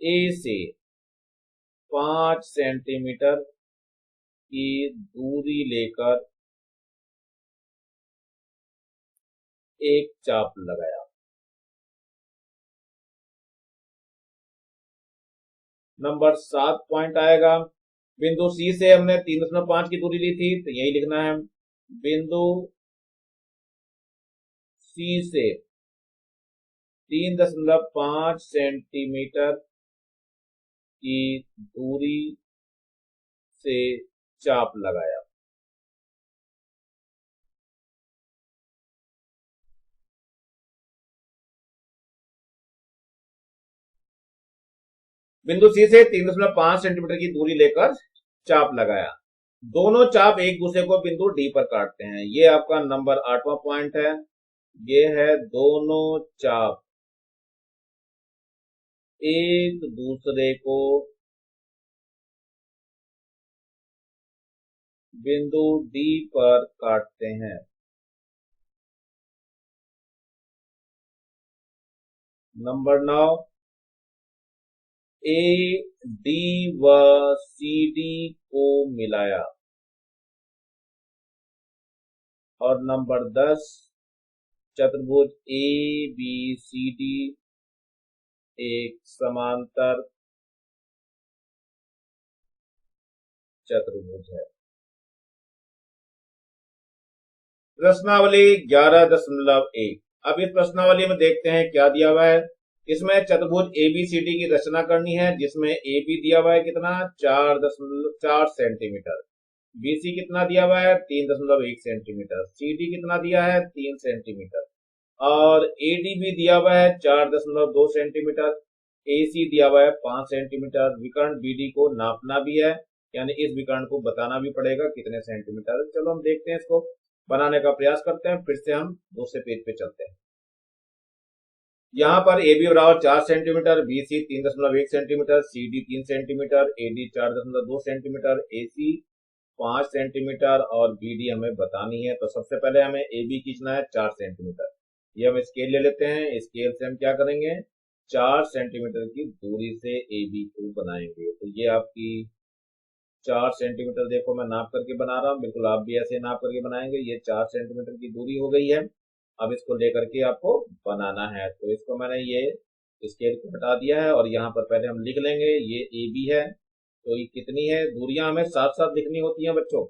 [SPEAKER 1] ए से 5 सेंटीमीटर की दूरी लेकर एक चाप लगाया। नंबर 7 पॉइंट आएगा। बिंदु सी से हमने 3.5 की दूरी ली थी, तो यही लिखना है। बिंदु सी से 3.5 सेंटीमीटर की दूरी से चाप लगाया। बिंदु सी से 3.5 सेंटीमीटर की दूरी लेकर चाप लगाया। दोनों चाप एक दूसरे को बिंदु डी पर काटते हैं। ये आपका नंबर 8वां पॉइंट है। ये है दोनों चाप एक दूसरे को बिंदु डी पर काटते हैं। नंबर 9, ए डी व सी डी को मिलाया। और नंबर 10, चतुर्भुज ए बी सी डी एक समांतर चतुर्भुज है। प्रश्नावली 11.1। अब इस प्रश्नावली में देखते हैं क्या दिया हुआ है। इसमें चतुर्भुज एबीसीडी की रचना करनी है, जिसमें ए बी दिया हुआ है कितना, 4.4 सेंटीमीटर। बीसी कितना दिया हुआ है, 3.1 सेंटीमीटर। सीडी कितना दिया है, 3 सेंटीमीटर। और एडी भी दिया हुआ है 4.2 सेंटीमीटर। एसी दिया हुआ है 5 सेंटीमीटर। विकर्ण बीडी को नापना भी है, यानी इस विकर्ण को बताना भी पड़ेगा कितने सेंटीमीटर। चलो हम देखते हैं, इसको बनाने का प्रयास करते हैं। फिर से हम दूसरे पेज पे चलते हैं। यहाँ पर ए बी बराबर 4 centimetre, B C 3.1 centimetre, C D 3 centimetre, A D 4.2 centimetre, A C 5 centimetre और बी डी हमें बतानी है। तो सबसे पहले हमें ए बी खींचना है 4 सेंटीमीटर। ये हम स्केल ले लेते हैं। स्केल से हम क्या करेंगे, 4 सेंटीमीटर की दूरी से ए बी को बनाएंगे। तो ये आपकी 4 सेंटीमीटर, देखो मैं नाप करके बना रहा हूँ, बिल्कुल आप भी ऐसे नाप करके बनाएंगे। ये 4 सेंटीमीटर की दूरी हो गई है। अब इसको लेकर के आपको बनाना है। तो इसको मैंने ये स्केल को हटा दिया है और यहाँ पर पहले हम लिख लेंगे, ये ए बी है। तो ये कितनी है, दूरियां हमें साथ साथ लिखनी होती हैं बच्चों।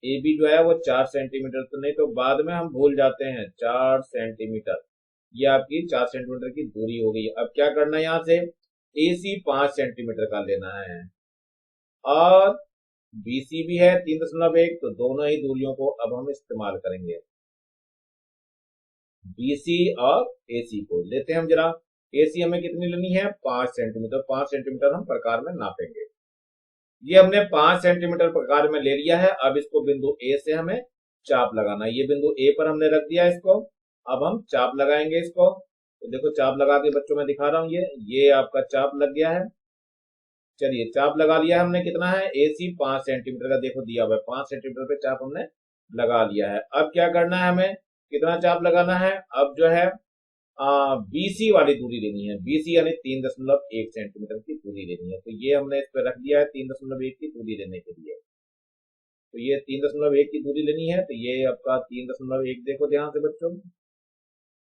[SPEAKER 1] ए बी जो है वो 4 सेंटीमीटर, तो नहीं तो बाद में हम भूल जाते हैं। 4 सेंटीमीटर, ये आपकी 4 सेंटीमीटर की दूरी हो गई। अब क्या करना है, यहाँ से ए सी 5 सेंटीमीटर का लेना है और बीसी भी है 3.1, तो दोनों ही दूरियों को अब हम इस्तेमाल करेंगे। बीसी और एसी को लेते हैं हम जरा। एसी हमें कितनी लेनी है, 5 सेंटीमीटर। 5 सेंटीमीटर हम प्रकार में नापेंगे। ये हमने 5 सेंटीमीटर प्रकार में ले लिया है। अब इसको बिंदु ए से हमें चाप लगाना है। ये बिंदु ए पर हमने रख दिया इसको। अब हम चाप लगाएंगे इसको। तो देखो चाप लगा के बच्चों में दिखा रहा हूं, ये आपका चाप लग गया है। चलिए चाप लगा लिया है हमने। कितना है, एसी 5 सेंटीमीटर का देखो दिया हुआ है। 5 सेंटीमीटर पे चाप हमने लगा लिया है। अब क्या करना है, हमें कितना चाप लगाना है, अब जो है बीसी वाली दूरी लेनी है। बीसी यानी 3.1 सेंटीमीटर की दूरी लेनी है। तो ये हमने इस पे रख दिया है 3.1 की दूरी लेने के लिए। तो ये 3.1 की दूरी लेनी है। तो ये आपका 3.1 देखो ध्यान से बच्चों,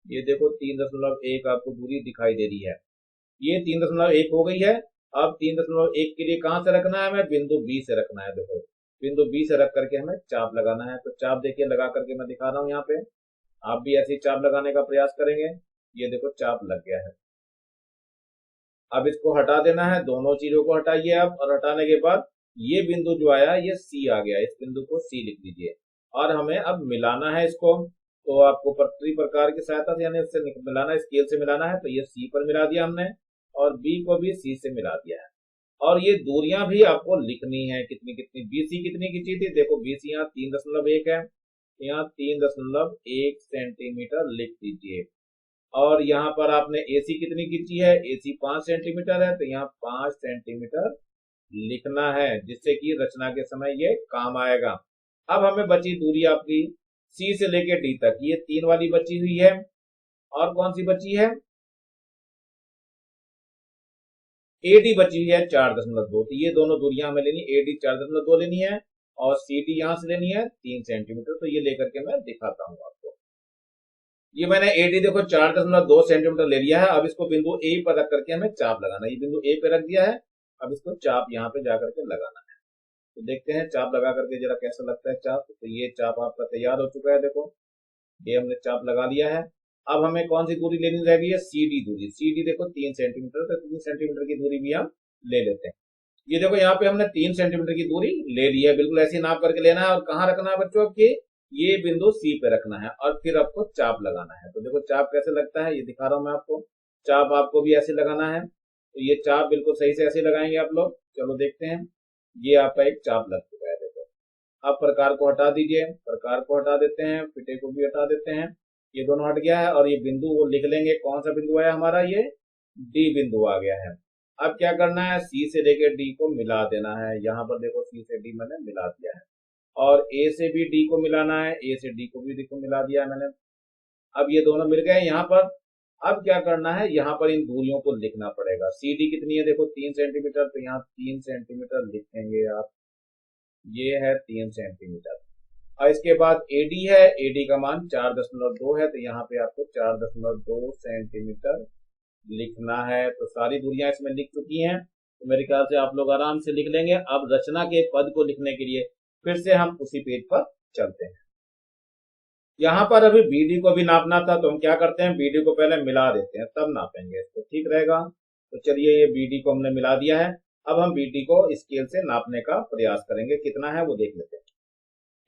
[SPEAKER 1] ये देखो 3.1 आपको दूरी दिखाई दे रही है। ये 3.1 हो गई है। अब 3.1 के लिए कहां से रखना है, हमें बिंदु बी से रखना है। देखो बिंदु बी से रख करके हमें चाप लगाना है। तो चाप देखिए लगा करके मैं दिखा रहा हूं यहाँ पे। आप भी ऐसे ही चाप लगाने का प्रयास करेंगे। ये देखो चाप लग गया है। अब इसको हटा देना है, दोनों चीजों को हटाइए आप। और हटाने के बाद ये बिंदु जो आया ये सी आ गया, इस बिंदु को सी लिख दीजिए। और हमें अब मिलाना है इसको। तो आपको पटरी प्रकार की सहायता से यानी इससे मिलाना है, स्केल से मिलाना है। तो ये सी पर मिला दिया हमने और बी को भी सी से मिला दिया है। और ये दूरियां भी आपको लिखनी है कितनी कितनी। बीसी कितनी खींची थी, देखो बीसी यहाँ 3.1 है, यहाँ 3.1 सेंटीमीटर लिख दीजिए। और यहाँ पर आपने एसी कितनी खींची है, एसी 5 सेंटीमीटर है। तो यहाँ 5 सेंटीमीटर लिखना है, जिससे कि रचना के समय ये काम आएगा। अब हमें बची दूरी आपकी सी से लेके डी तक, ये 3 वाली बची हुई है। और कौन सी बची है, एडी बची हुई है 4.2। तो ये दोनों दूरियां हमें लेनी, एडी 4.2 लेनी है और सीडी यहां से लेनी है 3 सेंटीमीटर। तो ये लेकर के मैं दिखाता हूं आपको। ये मैंने एडी देखो 4.2 सेंटीमीटर ले लिया है। अब इसको बिंदु ए पर रख करके हमें चाप लगाना है। ये बिंदु ए पे रख दिया है। अब इसको चाप यहाँ पे जाकर के लगाना है। तो देखते हैं चाप लगा करके जरा कैसा लगता है चाप। तो ये चाप आपका तैयार हो चुका है। देखो ये हमने चाप लगा लिया है। अब हमें कौन सी दूरी लेनी रह गई है, सीडी दूरी। सीडी देखो 3 सेंटीमीटर। तो 3 सेंटीमीटर की दूरी भी हम ले लेते हैं। ये देखो यहाँ पे हमने 3 सेंटीमीटर की दूरी ले ली है। बिल्कुल ऐसी नाप करके लेना है। और कहाँ रखना है बच्चों की, ये बिंदु सी पे रखना है और फिर आपको चाप लगाना है। तो देखो चाप कैसे लगता है ये दिखा रहा हूं मैं आपको। चाप आपको भी ऐसे लगाना है। तो ये चाप बिल्कुल सही से ऐसे लगाएंगे आप लोग। चलो देखते हैं। ये आपका एक चाप लग चुका है। देखो अब प्रकार को हटा दीजिए, प्रकार को हटा देते हैं, पिटे को भी हटा देते हैं। ये दोनों हट गया है। और ये बिंदु वो लिख लेंगे, कौन सा बिंदु आया हमारा, ये डी बिंदु आ गया है। अब क्या करना है, सी से लेकर डी को मिला देना है। यहाँ पर देखो सी से डी मैंने मिला दिया है। और ए से भी डी को मिलाना है, ए से डी को भी देखो मिला दिया है मैंने। अब ये दोनों मिल गए यहाँ पर। अब क्या करना है, यहाँ पर इन दूरियों को लिखना पड़ेगा। सी डी कितनी है, देखो 3 सेंटीमीटर। तो यहाँ 3 सेंटीमीटर लिखेंगे आप। ये है 3 सेंटीमीटर। और इसके बाद एडी है, एडी का मान 4.2 है। तो यहाँ पे आपको 4.2 सेंटीमीटर लिखना है। तो सारी दूरियां इसमें लिख चुकी हैं। तो मेरे ख्याल से आप लोग आराम से लिख लेंगे। अब रचना के पद को लिखने के लिए फिर से हम उसी पेज पर चलते हैं। यहाँ पर अभी बीडी को भी नापना था। तो हम क्या करते हैं, बीडी को पहले मिला देते हैं तब नापेंगे इसको, ठीक रहेगा। तो चलिए ये बीडी को हमने मिला दिया है। अब हम बीडी को स्केल से नापने का प्रयास करेंगे, कितना है वो देख लेते हैं।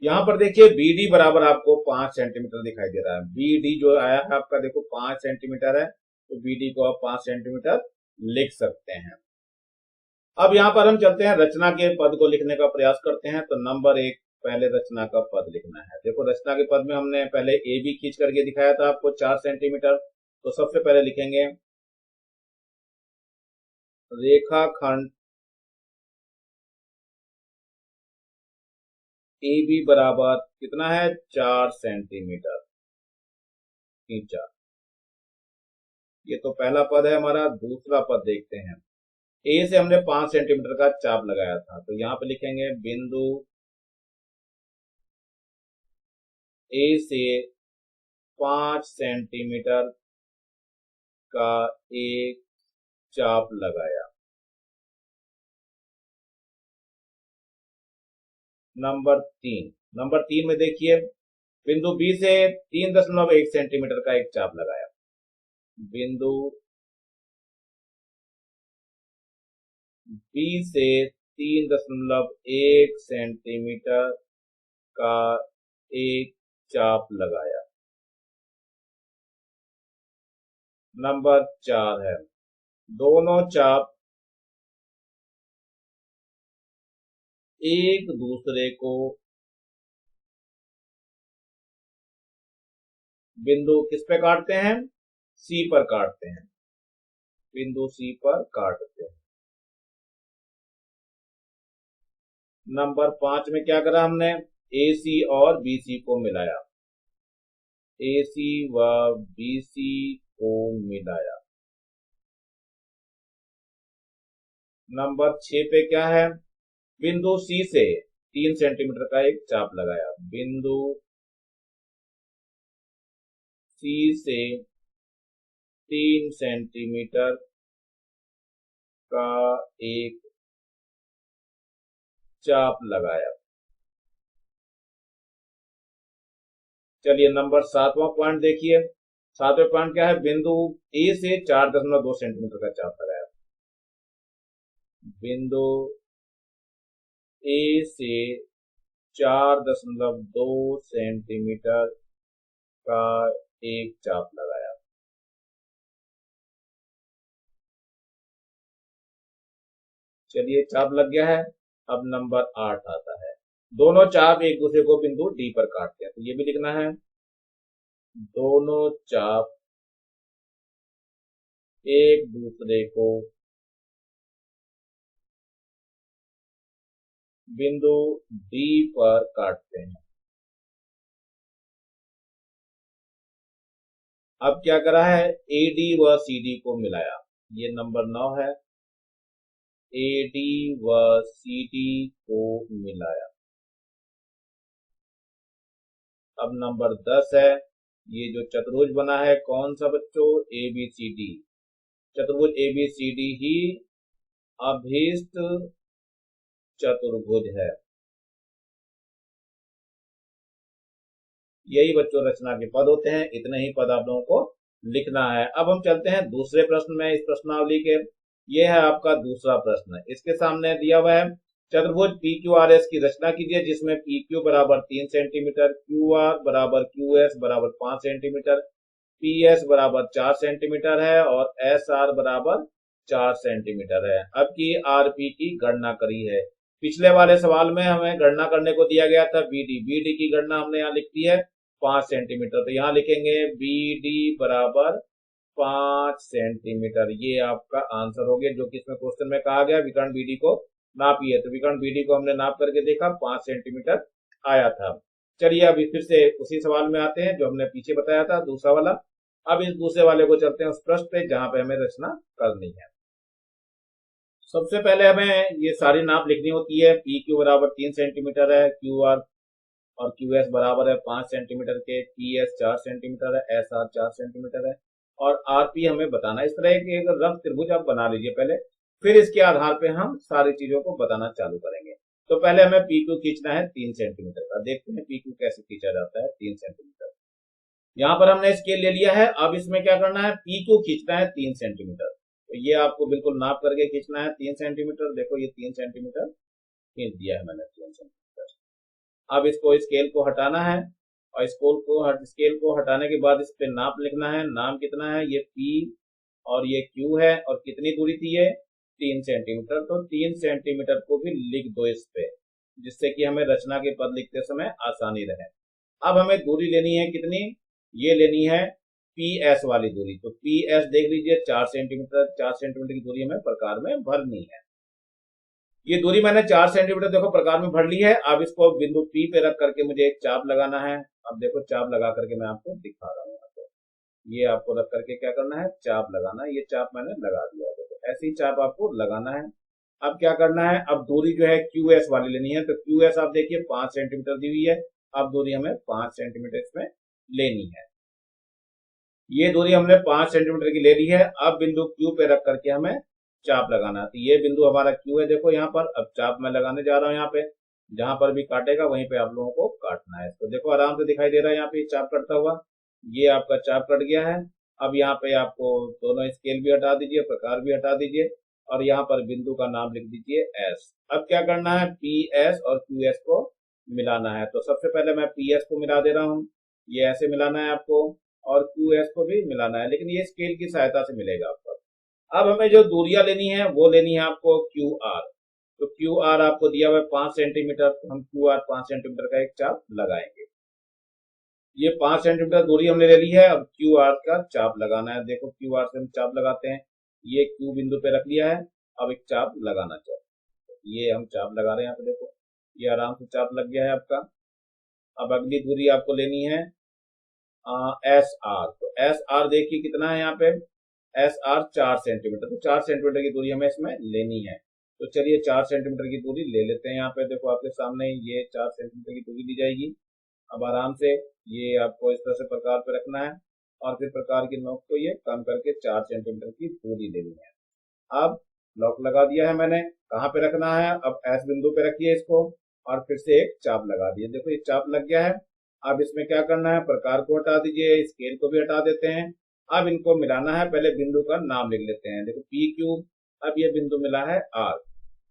[SPEAKER 1] यहाँ पर देखिए बीडी बराबर आपको 5 सेंटीमीटर दिखाई दे रहा है। बीडी जो आया है आपका देखो 5 सेंटीमीटर है। तो बीडी को आप 5 सेंटीमीटर लिख सकते हैं। अब यहाँ पर हम चलते हैं, रचना के पद को लिखने का प्रयास करते हैं। तो नंबर 1 पहले रचना का पद लिखना है। देखो रचना के पद में हमने पहले ए बी खींच करके दिखाया था आपको 4 सेंटीमीटर। तो सबसे पहले लिखेंगे रेखाखंड ए बी बराबर कितना है, 4 सेंटीमीटर खींचा। ये तो पहला पद है हमारा। दूसरा पद देखते हैं। ए से हमने 5 सेंटीमीटर का चाप लगाया था। तो यहाँ पे लिखेंगे बिंदु ए से 5 सेंटीमीटर का एक चाप लगाया। नंबर 3 में देखिए बिंदु बी से 3.1 सेंटीमीटर का एक चाप लगाया। बिंदु बी से 3.1 सेंटीमीटर का एक चाप लगाया। नंबर 4 है, दोनों चाप एक दूसरे को बिंदु किस पे काटते हैं, सी पर काटते हैं, बिंदु सी पर काटते हैं। नंबर 5 में क्या करा हमने, ए सी और बी सी को मिलाया, ए सी व बी सी को मिलाया। नंबर 6 पे क्या है, बिंदु सी से 3 सेंटीमीटर का एक चाप लगाया, बिंदु सी से 3 सेंटीमीटर का एक चाप लगाया। चलिए नंबर 7वां पॉइंट देखिए, 7वें पॉइंट क्या है, बिंदु ए से 4.2 सेंटीमीटर का चाप लगाया, बिंदु ए से 4.2 सेंटीमीटर का एक चाप लगाया। चलिए चाप लग गया है। अब नंबर 8 आता है, दोनों चाप एक दूसरे को बिंदु डी पर काटते हैं, तो ये भी लिखना है, दोनों चाप एक दूसरे को बिंदु डी पर काटते हैं। अब क्या करा है, एडी व सीडी को मिलाया, ये नंबर 9 है, एडी व सीडी को मिलाया। अब नंबर 10 है, ये जो चतुर्भुज बना है कौन सा बच्चों, ए बी सी डी, चतुर्भुज ए बी सी डी ही अभीष्ट चतुर्भुज है। यही बच्चों रचना के पद होते हैं, इतने ही पद आप लोगों को लिखना है। अब हम चलते हैं दूसरे प्रश्न में इस प्रश्नावली के। ये है आपका दूसरा प्रश्न, इसके सामने दिया हुआ है, चतुर्भुज पी क्यू आर एस की रचना कीजिए, जिसमें पी क्यू बराबर 3 सेंटीमीटर, क्यू आर बराबर क्यू एस बराबर 5 सेंटीमीटर, पी एस बराबर 4 सेंटीमीटर है और एस आर बराबर 4 सेंटीमीटर है। अब की आर पी की गणना करी है। पिछले वाले सवाल में हमें गणना करने को दिया गया था बीडी, बीडी की गणना हमने यहाँ लिख दी है 5 सेंटीमीटर, तो यहाँ लिखेंगे बी डी बराबर 5 सेंटीमीटर। ये आपका आंसर हो गया, जो कि इसमें क्वेश्चन में कहा गया विकर्ण बीडी को नापिए, तो विकर्ण बीडी को हमने नाप करके देखा 5 सेंटीमीटर आया था। चलिए अभी फिर से उसी सवाल में आते हैं जो हमने पीछे बताया था, दूसरा वाला। अब इस दूसरे वाले को चलते हैं उस पृष्ठ पे जहां पे हमें रचना करनी है। सबसे पहले हमें ये सारी नाप लिखनी होती है, पी क्यू बराबर 3 सेंटीमीटर है, क्यू आर और क्यू एस बराबर है 5 सेंटीमीटर के, पी एस 4 सेंटीमीटर है, एस आर 4 सेंटीमीटर है और आर पी हमें बताना। इस तरह के एक रफ त्रिभुज आप बना लीजिए पहले, फिर इसके आधार पे हम सारी चीजों को बताना चालू करेंगे। तो पहले हमें पी क्यू खींचना है 3 सेंटीमीटर का, देखते हैं पी क्यू कैसे खींचा जाता है 3 सेंटीमीटर। यहाँ पर हमने स्केल ले लिया है, अब इसमें क्या करना है, पी क्यू खींचना है 3 सेंटीमीटर, तो ये आपको बिल्कुल नाप करके खींचना है 3 सेंटीमीटर। देखो ये 3 सेंटीमीटर खींच दिया है मैंने 3 सेंटीमीटर। अब इसको स्केल को हटाना है और स्केल को हटाने के बाद इस पे नाप लिखना है, नाम कितना है, ये पी और ये क्यू है और कितनी दूरी थी ये 3 सेंटीमीटर, तो 3 सेंटीमीटर को भी लिख दो इस पे, जिससे कि हमें रचना के पद लिखते समय आसानी रहे। अब हमें दूरी लेनी है कितनी, ये लेनी है पी एस वाली दूरी, तो पी एस देख लीजिए 4 सेंटीमीटर, 4 सेंटीमीटर की दूरी हमें प्रकार में भरनी है। ये दूरी मैंने 4 सेंटीमीटर देखो प्रकार में भर ली है। अब इसको बिंदु पी पे रख करके मुझे एक चाप लगाना है। अब देखो चाप लगा करके मैं आपको दिखा रहा हूँ, यहाँ पे ये आपको रख करके क्या करना है, चाप लगाना है। ये चाप मैंने लगा दिया है, देखो ऐसी चाप आपको लगाना है। अब क्या करना है, अब दूरी जो है क्यू एस वाली लेनी है, तो क्यू एस आप देखिए 5 सेंटीमीटर दी हुई है, अब दूरी हमें 5 सेंटीमीटर इसमें लेनी है। ये दूरी हमने 5 सेंटीमीटर की ले ली है। अब बिंदु क्यू पे रख करके हमें चाप लगाना है, तो ये बिंदु हमारा क्यू है देखो यहाँ पर। अब चाप मैं लगाने जा रहा हूँ यहाँ पे, जहां पर भी काटेगा वहीं पे आप लोगों को काटना है। तो देखो आराम से दिखाई दे रहा है यहाँ पे चाप कटता हुआ, ये आपका चाप कट गया है। अब यहाँ पे आपको दोनों स्केल भी हटा दीजिए, प्रकार भी हटा दीजिए और यहाँ पर बिंदु का नाम लिख दीजिए एस। अब क्या करना है, पी एस और क्यू एस को मिलाना है। तो सबसे पहले मैं पी एस को मिला दे रहा हूँ, ये ऐसे मिलाना है आपको, और क्यू एस को भी मिलाना है, लेकिन ये स्केल की सहायता से मिलेगा आपको। अब हमें जो दूरियां लेनी है वो लेनी है आपको क्यू आर। तो क्यू आर आपको दिया हुआ है 5 सेंटीमीटर, तो हम क्यू आर 5 सेंटीमीटर का एक चाप लगाएंगे। ये 5 सेंटीमीटर दूरी हमने ले ली है, अब क्यू आर का चाप लगाना है। देखो क्यू आर से हम चाप लगाते हैं, ये क्यू बिंदु पे रख लिया है, अब एक चाप लगाना चाहिए। ये हम चाप लगा रहे हैं, यहाँ पे देखो ये आराम से चाप लग गया है आपका। अब अगली दूरी आपको लेनी है एस आर। तो एस आर देखिए कितना है यहाँ पे, एस आर 4 सेंटीमीटर, तो 4 सेंटीमीटर की दूरी हमें इसमें लेनी है। तो चलिए 4 सेंटीमीटर की दूरी ले लेते हैं। यहाँ पे देखो आपके सामने ये 4 सेंटीमीटर की दूरी दी जाएगी। अब आराम से ये आपको इस तरह से प्रकार पे रखना है और फिर प्रकार की नोक को ये कम करके 4 सेंटीमीटर की दूरी लेनी है। अब लॉक लगा दिया है मैंने, कहाँ पे रखना है, अब एस बिंदु पे रखिए इसको और फिर से एक चाप लगा दिए। देखो ये चाप लग गया है। अब इसमें क्या करना है, प्रकार को हटा दीजिए, स्केल को भी हटा देते हैं। अब इनको मिलाना है, पहले बिंदु का नाम लिख लेते हैं। देखो पी क्यू, अब ये बिंदु मिला है आर,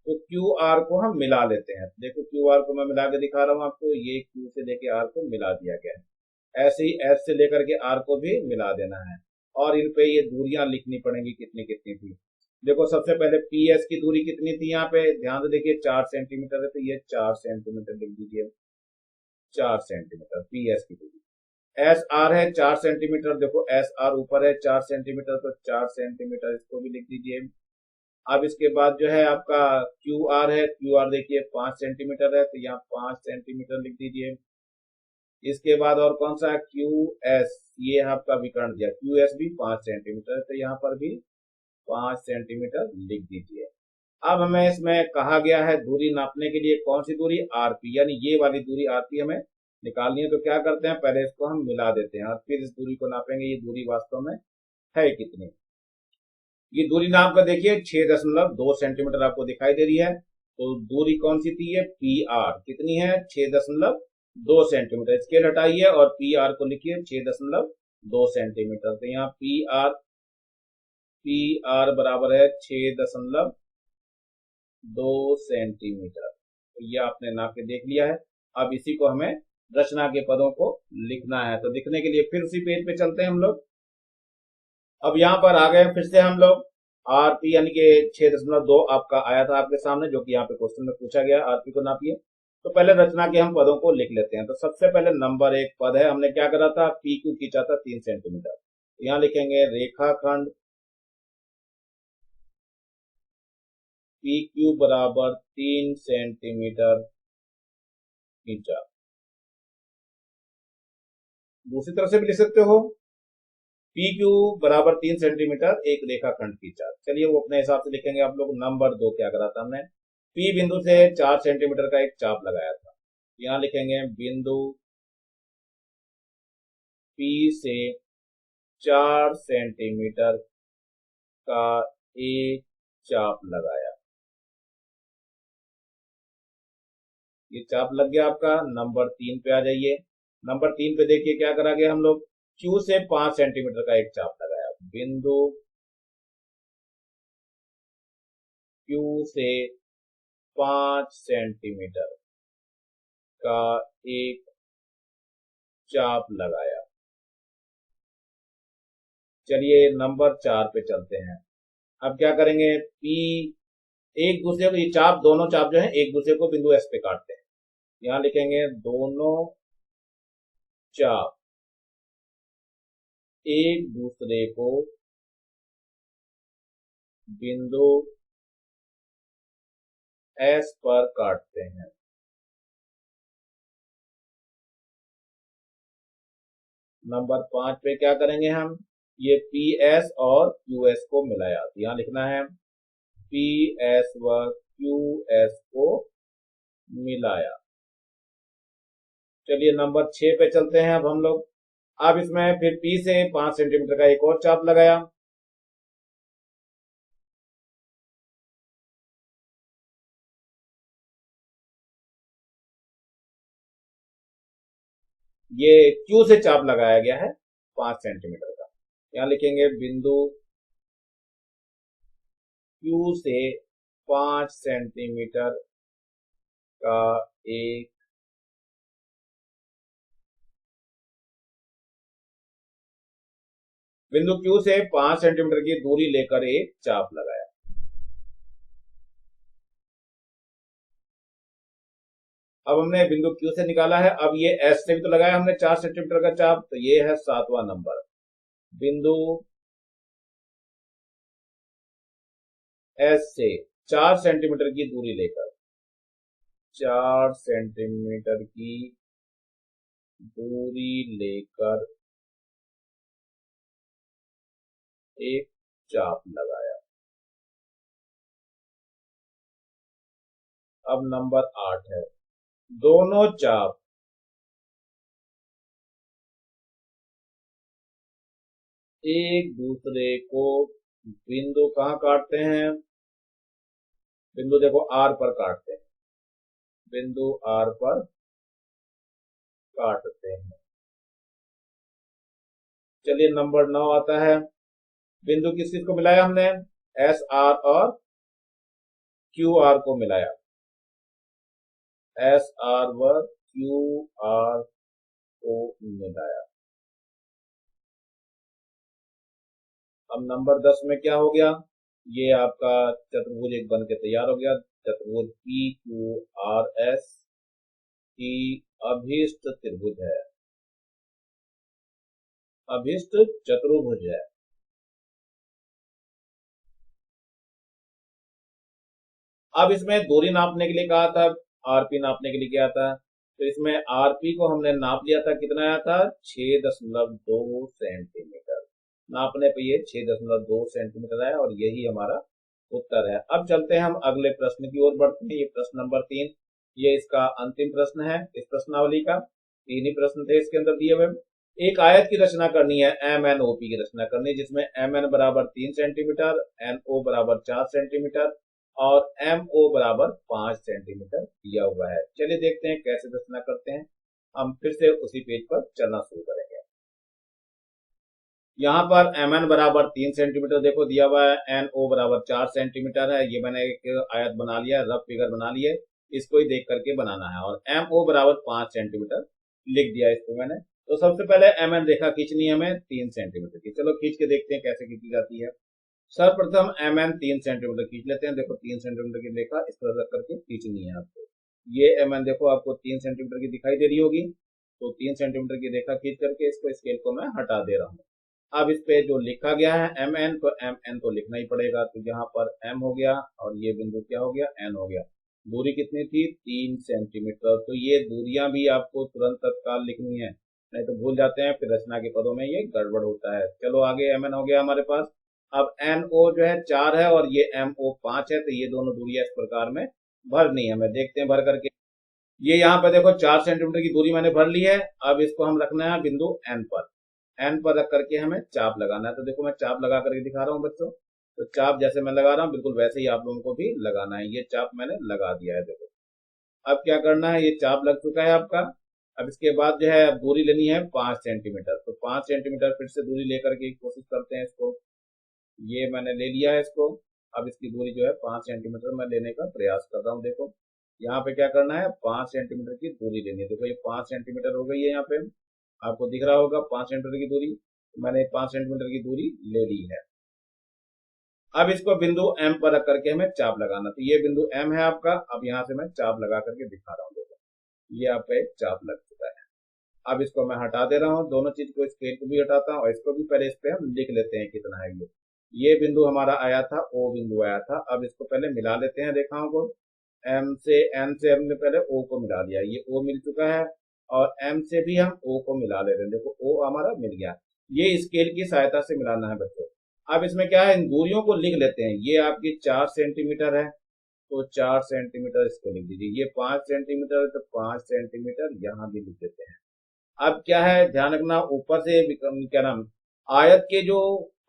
[SPEAKER 1] तो क्यू आर को हम मिला लेते हैं। देखो क्यू आर को मैं मिला के दिखा रहा हूँ आपको, ये क्यू से लेके आर को मिला दिया गया है। ऐसे ही एस से लेकर के आर को भी मिला देना है और इन पे ये दूरियां लिखनी पड़ेंगी कितनी कितनी थी। देखो सबसे पहले पी एस की दूरी कितनी थी, यहाँ पे ध्यान से देखिए 4 सेंटीमीटर है, तो ये 4 सेंटीमीटर लिख दीजिए। 4 सेंटीमीटर पी एस की दूरी। एस आर है 4 सेंटीमीटर, देखो एस आर ऊपर है 4 सेंटीमीटर, तो 4 सेंटीमीटर इसको भी लिख दीजिए। अब इसके बाद जो है आपका क्यू आर है, क्यू आर देखिए 5 सेंटीमीटर है, तो यहाँ 5 सेंटीमीटर लिख दीजिए। इसके बाद और कौन सा है, क्यू एस, ये आपका विकर्ण दिया, क्यू एस भी 5 सेंटीमीटर, तो यहाँ पर भी 5 सेंटीमीटर लिख दीजिए। अब हमें इसमें कहा गया है दूरी नापने के लिए कौन सी दूरी, आरपी, यानी ये वाली दूरी आरपी हमें निकालनी है। तो क्या करते हैं, पहले इसको हम मिला देते हैं और फिर इस दूरी को नापेंगे, ये दूरी वास्तव में है कितनी। ये दूरी नाप कर देखिए 6.2 सेंटीमीटर आपको दिखाई दे रही है। तो दूरी कौन सी थी, ये पी आर कितनी है, 6.2 सेंटीमीटर। स्केल हटाइए और पी आर को लिखिए 6.2 सेंटीमीटर। तो यहाँ पी आर बराबर है 6.2 सेंटीमीटर। तो ये आपने नाप के देख लिया है। अब इसी को हमें रचना के पदों को लिखना है। तो लिखने के लिए फिर उसी पेज पे चलते हैं हम लोग। अब यहाँ पर आ गए फिर से हम लोग, आरपी यानी कि 6.2 आपका आया था आपके सामने, जो कि यहाँ पे क्वेश्चन में पूछा गया, आरपी को नापिए। तो पहले रचना के हम पदों को लिख लेते हैं। तो सबसे पहले नंबर 1 पद है, हमने क्या करा था, पी क्यू खींचा था 3 सेंटीमीटर। तो यहाँ लिखेंगे रेखाखंड पी क्यू बराबर 3 सेंटीमीटर खींचा। दूसरी तरफ से भी लिख सकते हो, पी क्यू बराबर 3 सेंटीमीटर एक रेखाखंड खींचा। चलिए वो अपने हिसाब से लिखेंगे आप लोग। नंबर 2 क्या करा था हमने, पी बिंदु से 4 सेंटीमीटर का एक चाप लगाया था। यहाँ लिखेंगे बिंदु पी से 4 सेंटीमीटर का एक चाप लगाया। ये चाप लग गया आपका। नंबर 3 पे आ जाइए। नंबर 3 पे देखिए क्या करा गया हम लोग, क्यू से 5 सेंटीमीटर का एक चाप लगाया। बिंदु क्यू से 5 सेंटीमीटर का एक चाप लगाया। चलिए नंबर 4 पे चलते हैं। अब क्या करेंगे, पी एक दूसरे को, ये चाप दोनों चाप जो है एक दूसरे को बिंदु एस पे काटते हैं। यहाँ लिखेंगे दोनों चाप एक दूसरे को बिंदु एस पर काटते हैं। नंबर 5 पे क्या करेंगे हम, ये पी एस और क्यू एस को मिलाया। तो यहाँ लिखना है पी एस व क्यू एस को मिलाया। चलिए नंबर 6 पे चलते हैं अब हम लोग। अब इसमें फिर पी से 5 सेंटीमीटर का एक और चाप लगाया। ये क्यू से चाप लगाया गया है 5 सेंटीमीटर का। यहाँ लिखेंगे बिंदु क्यू से 5 सेंटीमीटर का एक बिंदु Q से 5 सेंटीमीटर की दूरी लेकर एक चाप लगाया। अब हमने बिंदु Q से निकाला है, अब ये S से भी तो लगाया हमने 4 सेंटीमीटर का चाप, तो ये है 7वां नंबर। बिंदु S से 4 सेंटीमीटर की दूरी लेकर 4 सेंटीमीटर की दूरी लेकर एक चाप लगाया। अब नंबर 8 है, दोनों चाप एक दूसरे को बिंदु कहाँ काटते हैं, बिंदु देखो R पर काटते हैं, बिंदु R पर काटते हैं। चलिए नंबर 9 आता है, बिंदु किस किस को मिलाया हमने, एस आर और क्यू आर को मिलाया, एस आर व क्यू आर को मिलाया। अब नंबर 10 में क्या हो गया, ये आपका चतुर्भुज एक बन के तैयार हो गया, चतुर्भुज पी क्यू आर एस की अभीष्ट त्रिभुज है, अभीष्ट चतुर्भुज है। अब इसमें दूरी नापने के लिए कहा था, आरपी नापने के लिए क्या था, तो इसमें आरपी को हमने नाप लिया था, कितना आया था 6.2 सेंटीमीटर, नापने पे ये 6.2 सेंटीमीटर आया और यही हमारा उत्तर है। अब चलते हैं हम अगले प्रश्न की ओर बढ़ते हैं, ये प्रश्न नंबर 3, ये इसका अंतिम प्रश्न है इस प्रश्नावली का, 3 ही प्रश्न थे इसके अंदर दिए हुए। एक आयत की रचना करनी है, एम एन ओपी की रचना करनी है, जिसमें एम एन बराबर 3 सेंटीमीटर, एन ओ बराबर 4 सेंटीमीटर और एम ओ बराबर 5 सेंटीमीटर दिया हुआ है। चलिए देखते हैं कैसे रचना करते हैं। हम फिर से उसी पेज पर चलना शुरू करेंगे। यहाँ पर एम एन बराबर 3 सेंटीमीटर देखो दिया हुआ है, एन ओ बराबर 4 सेंटीमीटर है, ये मैंने एक आयत बना लिया, रफ फिगर बना लिया, इसको ही देख करके बनाना है, और एम ओ बराबर 5 सेंटीमीटर लिख दिया इसको मैंने। तो सबसे पहले एम एन रेखा खींचनी है हमें 3 सेंटीमीटर की, चलो खींच के देखते हैं कैसे खींची जाती है। सर्वप्रथम एम एन 3 सेंटीमीटर खींच लेते हैं, देखो 3 सेंटीमीटर की रेखा इस तरह रख करके खींचनी है आपको। ये एम एन देखो आपको 3 सेंटीमीटर की दिखाई दे रही होगी, तो 3 सेंटीमीटर की रेखा खींच करके इसको स्केल को मैं हटा दे रहा हूँ। अब इस पे जो लिखा गया है एम एन, तो एम एन तो लिखना ही पड़ेगा, तो यहाँ पर एम हो गया और ये बिंदु क्या हो गया, एन हो गया। दूरी कितनी थी 3 सेंटीमीटर, तो ये दूरियां भी आपको तुरंत तत्काल लिखनी है, नहीं तो भूल जाते हैं, फिर रचना के पदों में ये गड़बड़ होता है। चलो आगे एम एन हो गया हमारे पास। अब एन ओ जो है 4 है और ये एम ओ 5 है, तो ये दोनों दूरियां इस प्रकार में भरनी है, हमें देखते हैं भर करके। ये यहाँ पे देखो 4 सेंटीमीटर की दूरी मैंने भर ली है, अब इसको हम रखना है बिंदु एन पर, एन पर रख करके हमें चाप लगाना है। तो देखो मैं चाप लगा करके दिखा रहा हूँ बच्चों, तो चाप जैसे मैं लगा रहा हूँ बिल्कुल वैसे ही आप लोगों को भी लगाना है। ये चाप मैंने लगा दिया है देखो। अब क्या करना है, ये चाप लग चुका है आपका। अब इसके बाद जो है अब दूरी लेनी है 5 सेंटीमीटर, तो 5 सेंटीमीटर फिर से दूरी लेकर के कोशिश करते हैं इसको। ये मैंने ले लिया है इसको। अब इसकी दूरी जो है 5 सेंटीमीटर मैं लेने का प्रयास कर रहा हूँ। देखो यहाँ पे क्या करना है, 5 सेंटीमीटर की दूरी लेनी है। देखो ये 5 सेंटीमीटर हो गई है, यहाँ पे आपको दिख रहा होगा 5 सेंटीमीटर की दूरी, मैंने 5 सेंटीमीटर की दूरी ले ली है। अब इसको बिंदु एम पर रख करके हमें चाप लगाना, तो ये बिंदु एम है आपका। अब यहाँ से मैं चाप लगा करके दिखा रहा हूँ, देखो ये आपका एक चाप लग चुका है। अब इसको मैं हटा दे रहा हूँ, दोनों चीज को, स्केल को भी हटाता हूँ और इसको भी, पहले इस पे हम लिख लेते हैं कितना है ये बिंदु हमारा आया था, ओ बिंदु आया था। अब इसको पहले मिला लेते हैं रेखाओं को, एम से एन से हमने पहले ओ को मिला लिया, ये ओ मिल चुका है, और एम से भी हम ओ को मिला ले रहे हैं, देखो ओ हमारा मिल गया। ये स्केल की सहायता से मिलाना है बच्चों। अब इसमें क्या है, इन दूरियों को लिख लेते हैं। ये आपकी 4 सेंटीमीटर है, तो 4 सेंटीमीटर इसको लिख दीजिए। ये 5 सेंटीमीटर है, तो 5 सेंटीमीटर यहाँ भी लिख देते हैं। अब क्या है, ध्यान रखना ऊपर से क्या नाम, आयत के जो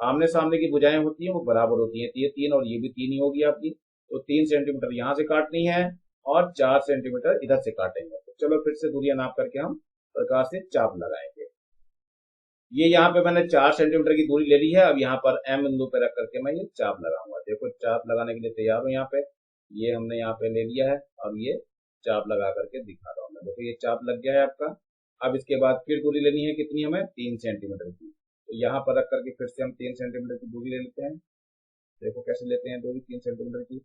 [SPEAKER 1] आमने सामने की भुजाएं होती हैं वो बराबर होती है, तो ये 3 और ये भी 3 ही होगी आपकी। तो 3 सेंटीमीटर यहाँ से काटनी है और 4 सेंटीमीटर इधर से काटेंगे। तो चलो फिर से दूरियां नाप करके हम प्रकार से चाप लगाएंगे। ये यहाँ पे मैंने 4 सेंटीमीटर की दूरी ले ली है। अब यहाँ पर एम बिंदु पे रख करके मैं ये चाप लगाऊंगा। देखो चाप लगाने के लिए तैयार हूँ। यहाँ पे ये हमने यहाँ पे ले लिया है, अब ये चाप लगा करके दिखा रहा हूँ मैं। देखो ये चाप लग गया है आपका। अब इसके बाद फिर दूरी लेनी है कितनी, हमें 3 सेंटीमीटर की। तो यहाँ पर रख करके फिर से हम 3 सेंटीमीटर की दूरी ले लेते हैं। देखो कैसे लेते हैं दूरी 3 सेंटीमीटर की,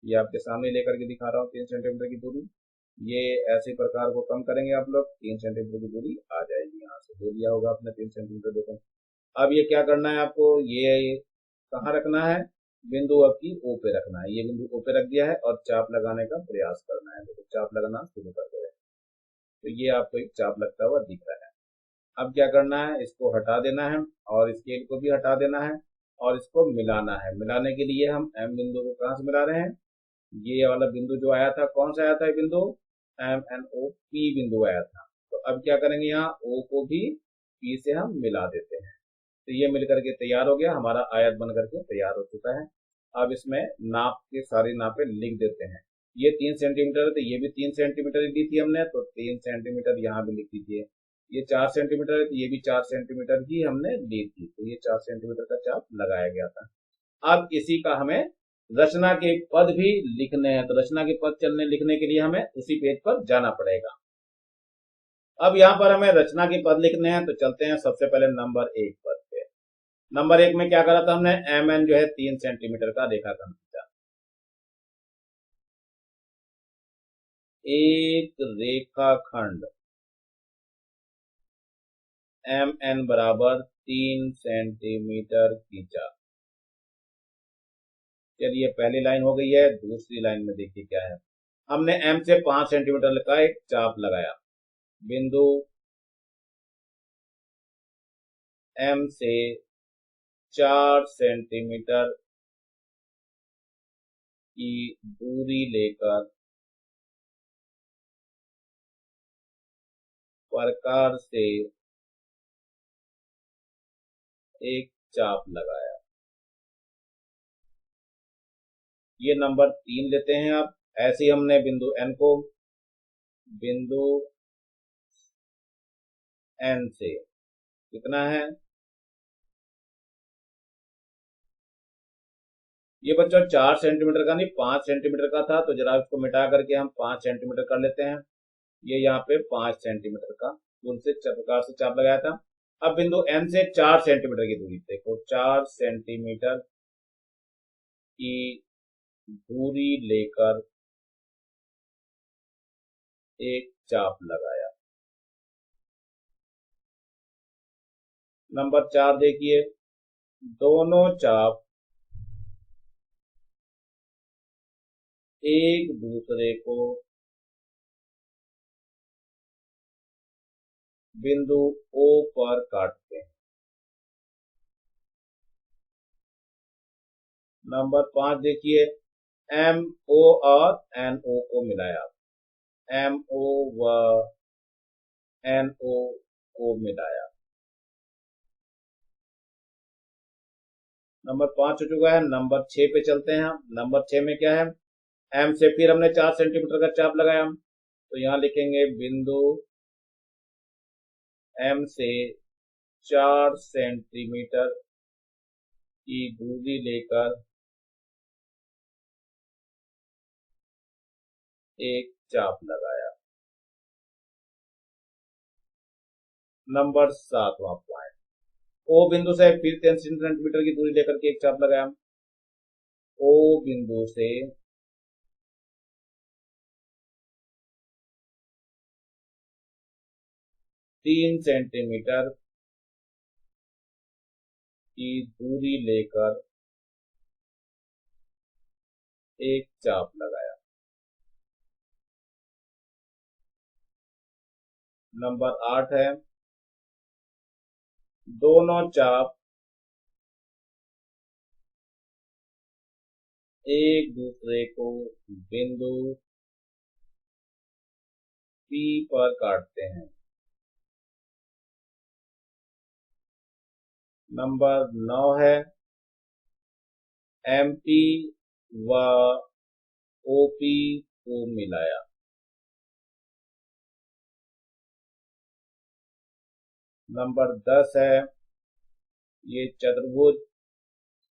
[SPEAKER 1] ये आपके सामने लेकर के दिखा रहा हूँ 3 सेंटीमीटर की दूरी। ये ऐसे प्रकार को कम करेंगे आप लोग, 3 सेंटीमीटर की दूरी आ जाएगी। यहाँ से ले लिया होगा आपने 3 सेंटीमीटर। देखो अब ये क्या करना है आपको, ये कहाँ रखना है, बिंदु आपकी ओ पे रखना है। ये बिंदु ओ पे रख दिया है और चाप लगाने का प्रयास करना है। देखो चाप लगाना शुरू कर दो, तो ये आपको एक चाप लगता हुआ दिख रहा है। अब क्या करना है, इसको हटा देना है और स्केल को भी हटा देना है और इसको मिलाना है। मिलाने के लिए हम एम बिंदु को कहाँ से मिला रहे हैं, ये वाला बिंदु जो आया था, कौन सा आया था ये बिंदु, एम एन ओ पी बिंदु आया था। तो अब क्या करेंगे, यहाँ ओ को भी पी से हम मिला देते हैं। तो ये मिल करके तैयार हो गया, हमारा आयत बन करके तैयार हो चुका है। अब इसमें नाप के सारी नापे लिख देते हैं। ये 3 सेंटीमीटर है तो ये भी 3 सेंटीमीटर ही दी थी हमने, तो 3 सेंटीमीटर यहाँ भी लिख दीजिए। ये 4 सेंटीमीटर है तो ये भी 4 सेंटीमीटर ही हमने ली थी, तो ये 4 सेंटीमीटर का चाप लगाया गया था। अब इसी का हमें रचना के पद भी लिखने हैं, तो रचना के पद चलने लिखने के लिए हमें उसी पेज पर जाना पड़ेगा। अब यहाँ पर हमें रचना के पद लिखने हैं, तो चलते हैं सबसे पहले नंबर 1 पद पे। नंबर 1 में क्या करा था हमने, एम एन जो है 3 सेंटीमीटर का रेखाखंड खींचा। एक रेखाखंड एम एन बराबर 3 सेंटीमीटर खींचा। चलिए पहली लाइन हो गई है। दूसरी लाइन में देखिए क्या है, हमने एम से 5 सेंटीमीटर का एक चाप लगाया। बिंदु एम से 4 सेंटीमीटर की दूरी लेकर प्रकार से एक चाप लगाया। ये नंबर 3 लेते हैं आप। ऐसे ही हमने बिंदु एन को, बिंदु एन से कितना है, ये बच्चों 4 सेंटीमीटर का नहीं 5 सेंटीमीटर का था, तो जरा इसको मिटा करके हम 5 सेंटीमीटर कर लेते हैं। ये यहाँ पे 5 सेंटीमीटर का दूर से प्रकार से चाप लगाया था। अब बिंदु एन से 4 सेंटीमीटर की दूरी, देखो 4 सेंटीमीटर की दूरी लेकर एक चाप लगाया। नंबर 4 देखिए, दोनों चाप एक दूसरे को बिंदु ओ पर काटते हैं। नंबर 5 देखिए, एम ओ और एन ओ को मिलाया। एम ओ व एन ओ को मिलाया। नंबर 5 हो चुका है। नंबर 6 पे चलते हैं हम। नंबर 6 में क्या है, एम से फिर हमने 4 सेंटीमीटर का चाप लगाया, तो यहां लिखेंगे बिंदु एम से 4 सेंटीमीटर की दूरी लेकर एक चाप लगाया। नंबर 7वां पॉइंट, ओ बिंदु से फिर 3 सेंटीमीटर की दूरी लेकर के एक चाप लगाया। ओ बिंदु से 3 सेंटीमीटर की दूरी लेकर एक चाप लगाया। नंबर 8 है, दोनों चाप एक दूसरे को बिंदु पी पर काटते हैं। नंबर 9 है, एमपी व ओपी को मिलाया। नंबर 10 है, ये चतुर्भुज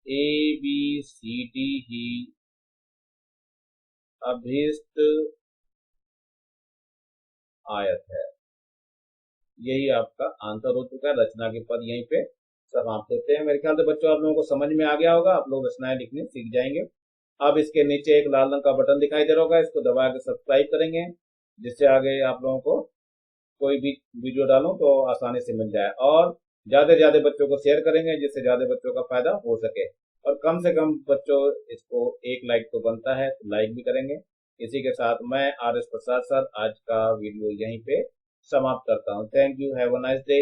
[SPEAKER 1] ए बी सी डी ही अभीष्ट आयत है। यही आपका आंसर हो चुका है। रचना के पद यहीं पे समाप्त होते हैं। मेरे ख्याल से बच्चों आप लोगों को समझ में आ गया होगा, आप लोग रचनाएं लिखने सीख जाएंगे। अब इसके नीचे एक लाल रंग का बटन दिखाई दे रहा होगा, इसको दबा के सब्सक्राइब करेंगे, जिससे आगे आप लोगों को कोई भी वीडियो डालूं तो आसानी से मिल जाए। और ज्यादा से ज्यादा बच्चों को शेयर करेंगे, जिससे ज्यादा बच्चों का फायदा हो सके। और कम से कम बच्चों, इसको एक लाइक तो बनता है, तो लाइक भी करेंगे। इसी के साथ मैं RS प्रसाद सर आज का वीडियो यहीं पे समाप्त करता हूँ। Thank you, have a nice day.